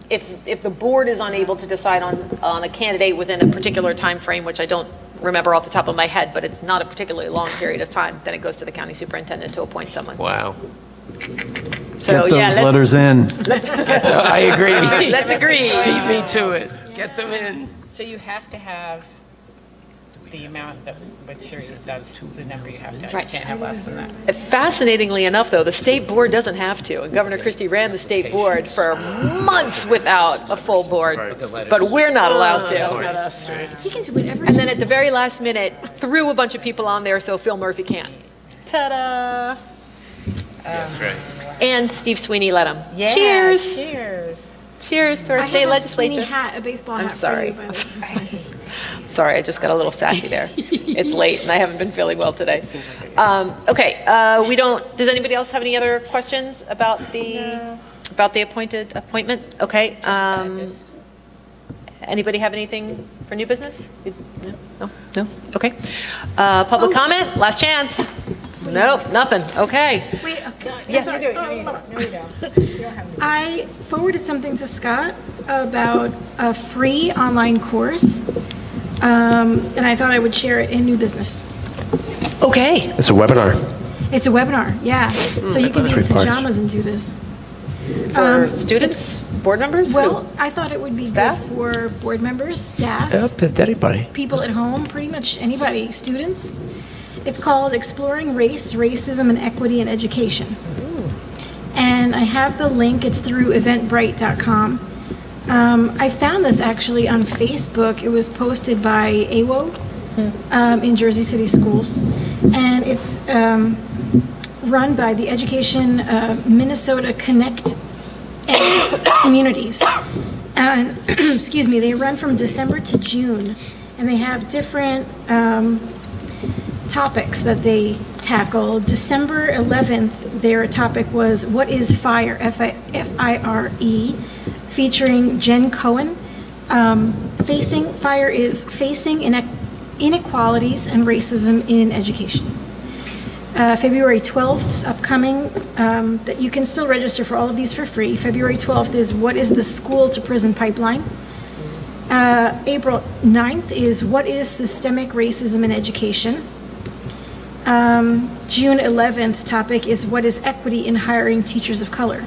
if the board is unable to decide on a candidate within a particular time frame, which I don't remember off the top of my head, but it's not a particularly long period of time, then it goes to the county superintendent to appoint someone. Wow. So, Get those letters in. I agree. Let's agree. Beat me to it. Get them in. So you have to have the amount that with Sharice, that's the number you have to have. Right. You can't have less than that. Fascinatingly enough, though, the state board doesn't have to. And Governor Christie ran the state board for months without a full board, but we're not allowed to. He can do whatever. And then at the very last minute, threw a bunch of people on there so Phil Murphy can't. Ta-da! That's right. And Steve Sweeney let him. Yeah, Cheers! Cheers. Cheers to our I state have a legislature. Sweeney hat, a baseball hat. I'm for sorry. you, by the way. I'm sorry. Sorry, I just got a little sassy there. It's late and I haven't been feeling well today. Okay, we don't, does anybody else have any other questions about the appointment? Okay. Anybody have anything for new business? No? Okay. Public comment, last chance. Nope, nothing. Okay. Wait, oh God. Yes, Sorry. No, you don't. No, you don't. You don't have to. I forwarded something to Scott about a free online course, and I thought I would share it in new business. Okay. It's a webinar. It's a webinar, yeah. So you can be in 3 parts. pajamas and do this. For students, board members? Well, I thought it would be Staff? good for board members, staff, Up to anybody. people at home, pretty much anybody, students. It's called Exploring Race, Racism, and Equity in Education. And I have the link. It's through eventbrite.com. I found this actually on Facebook. It was posted by AWO in Jersey City Schools. And it's run by the Education Minnesota Connect Communities. And, excuse me, they run from December to June. And they have different topics that they tackle. December 11th, their topic was What is FIRE, F-I-R-E, featuring Jen Cohen. FIRE is Facing Inequalities and Racism in Education. February 12th is upcoming, that you can still register for all of these for free. February 12th is What is the School to Prison Pipeline? April 9th is What is Systemic Racism in Education? June 11th topic is What is Equity in Hiring Teachers of Color?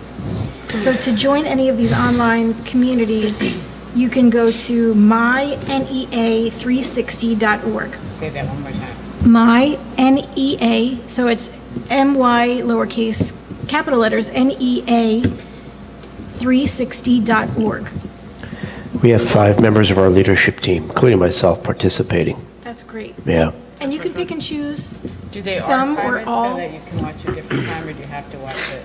So to join any of these online communities, you can go to mynea360.org. Say that one more time. mynea, so it's my lowercase capital letters NEA360.org. We have 5 members of our leadership team, including myself, participating. That's great. Yeah. And you can pick and choose Do they some archive or it all. so that you can watch a different time, or do you have to watch it?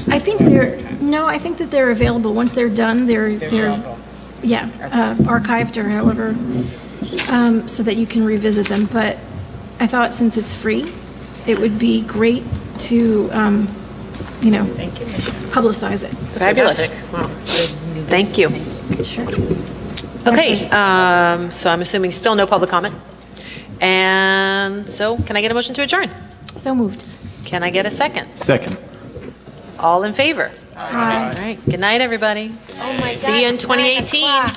I think that they're available. Once they're done, they're available. yeah, archived or however, so that you can revisit them. But I thought since it's free, it would be great to, Thank you, Michelle. publicize it. Fabulous. Thank you. Sure. Okay, so I'm assuming still no public comment. And so can I get a motion to adjourn? So moved. Can I get a second? Second. All in favor? Aye. All right, good night, everybody. Oh my God. See you in it's 9 2018. o'clock.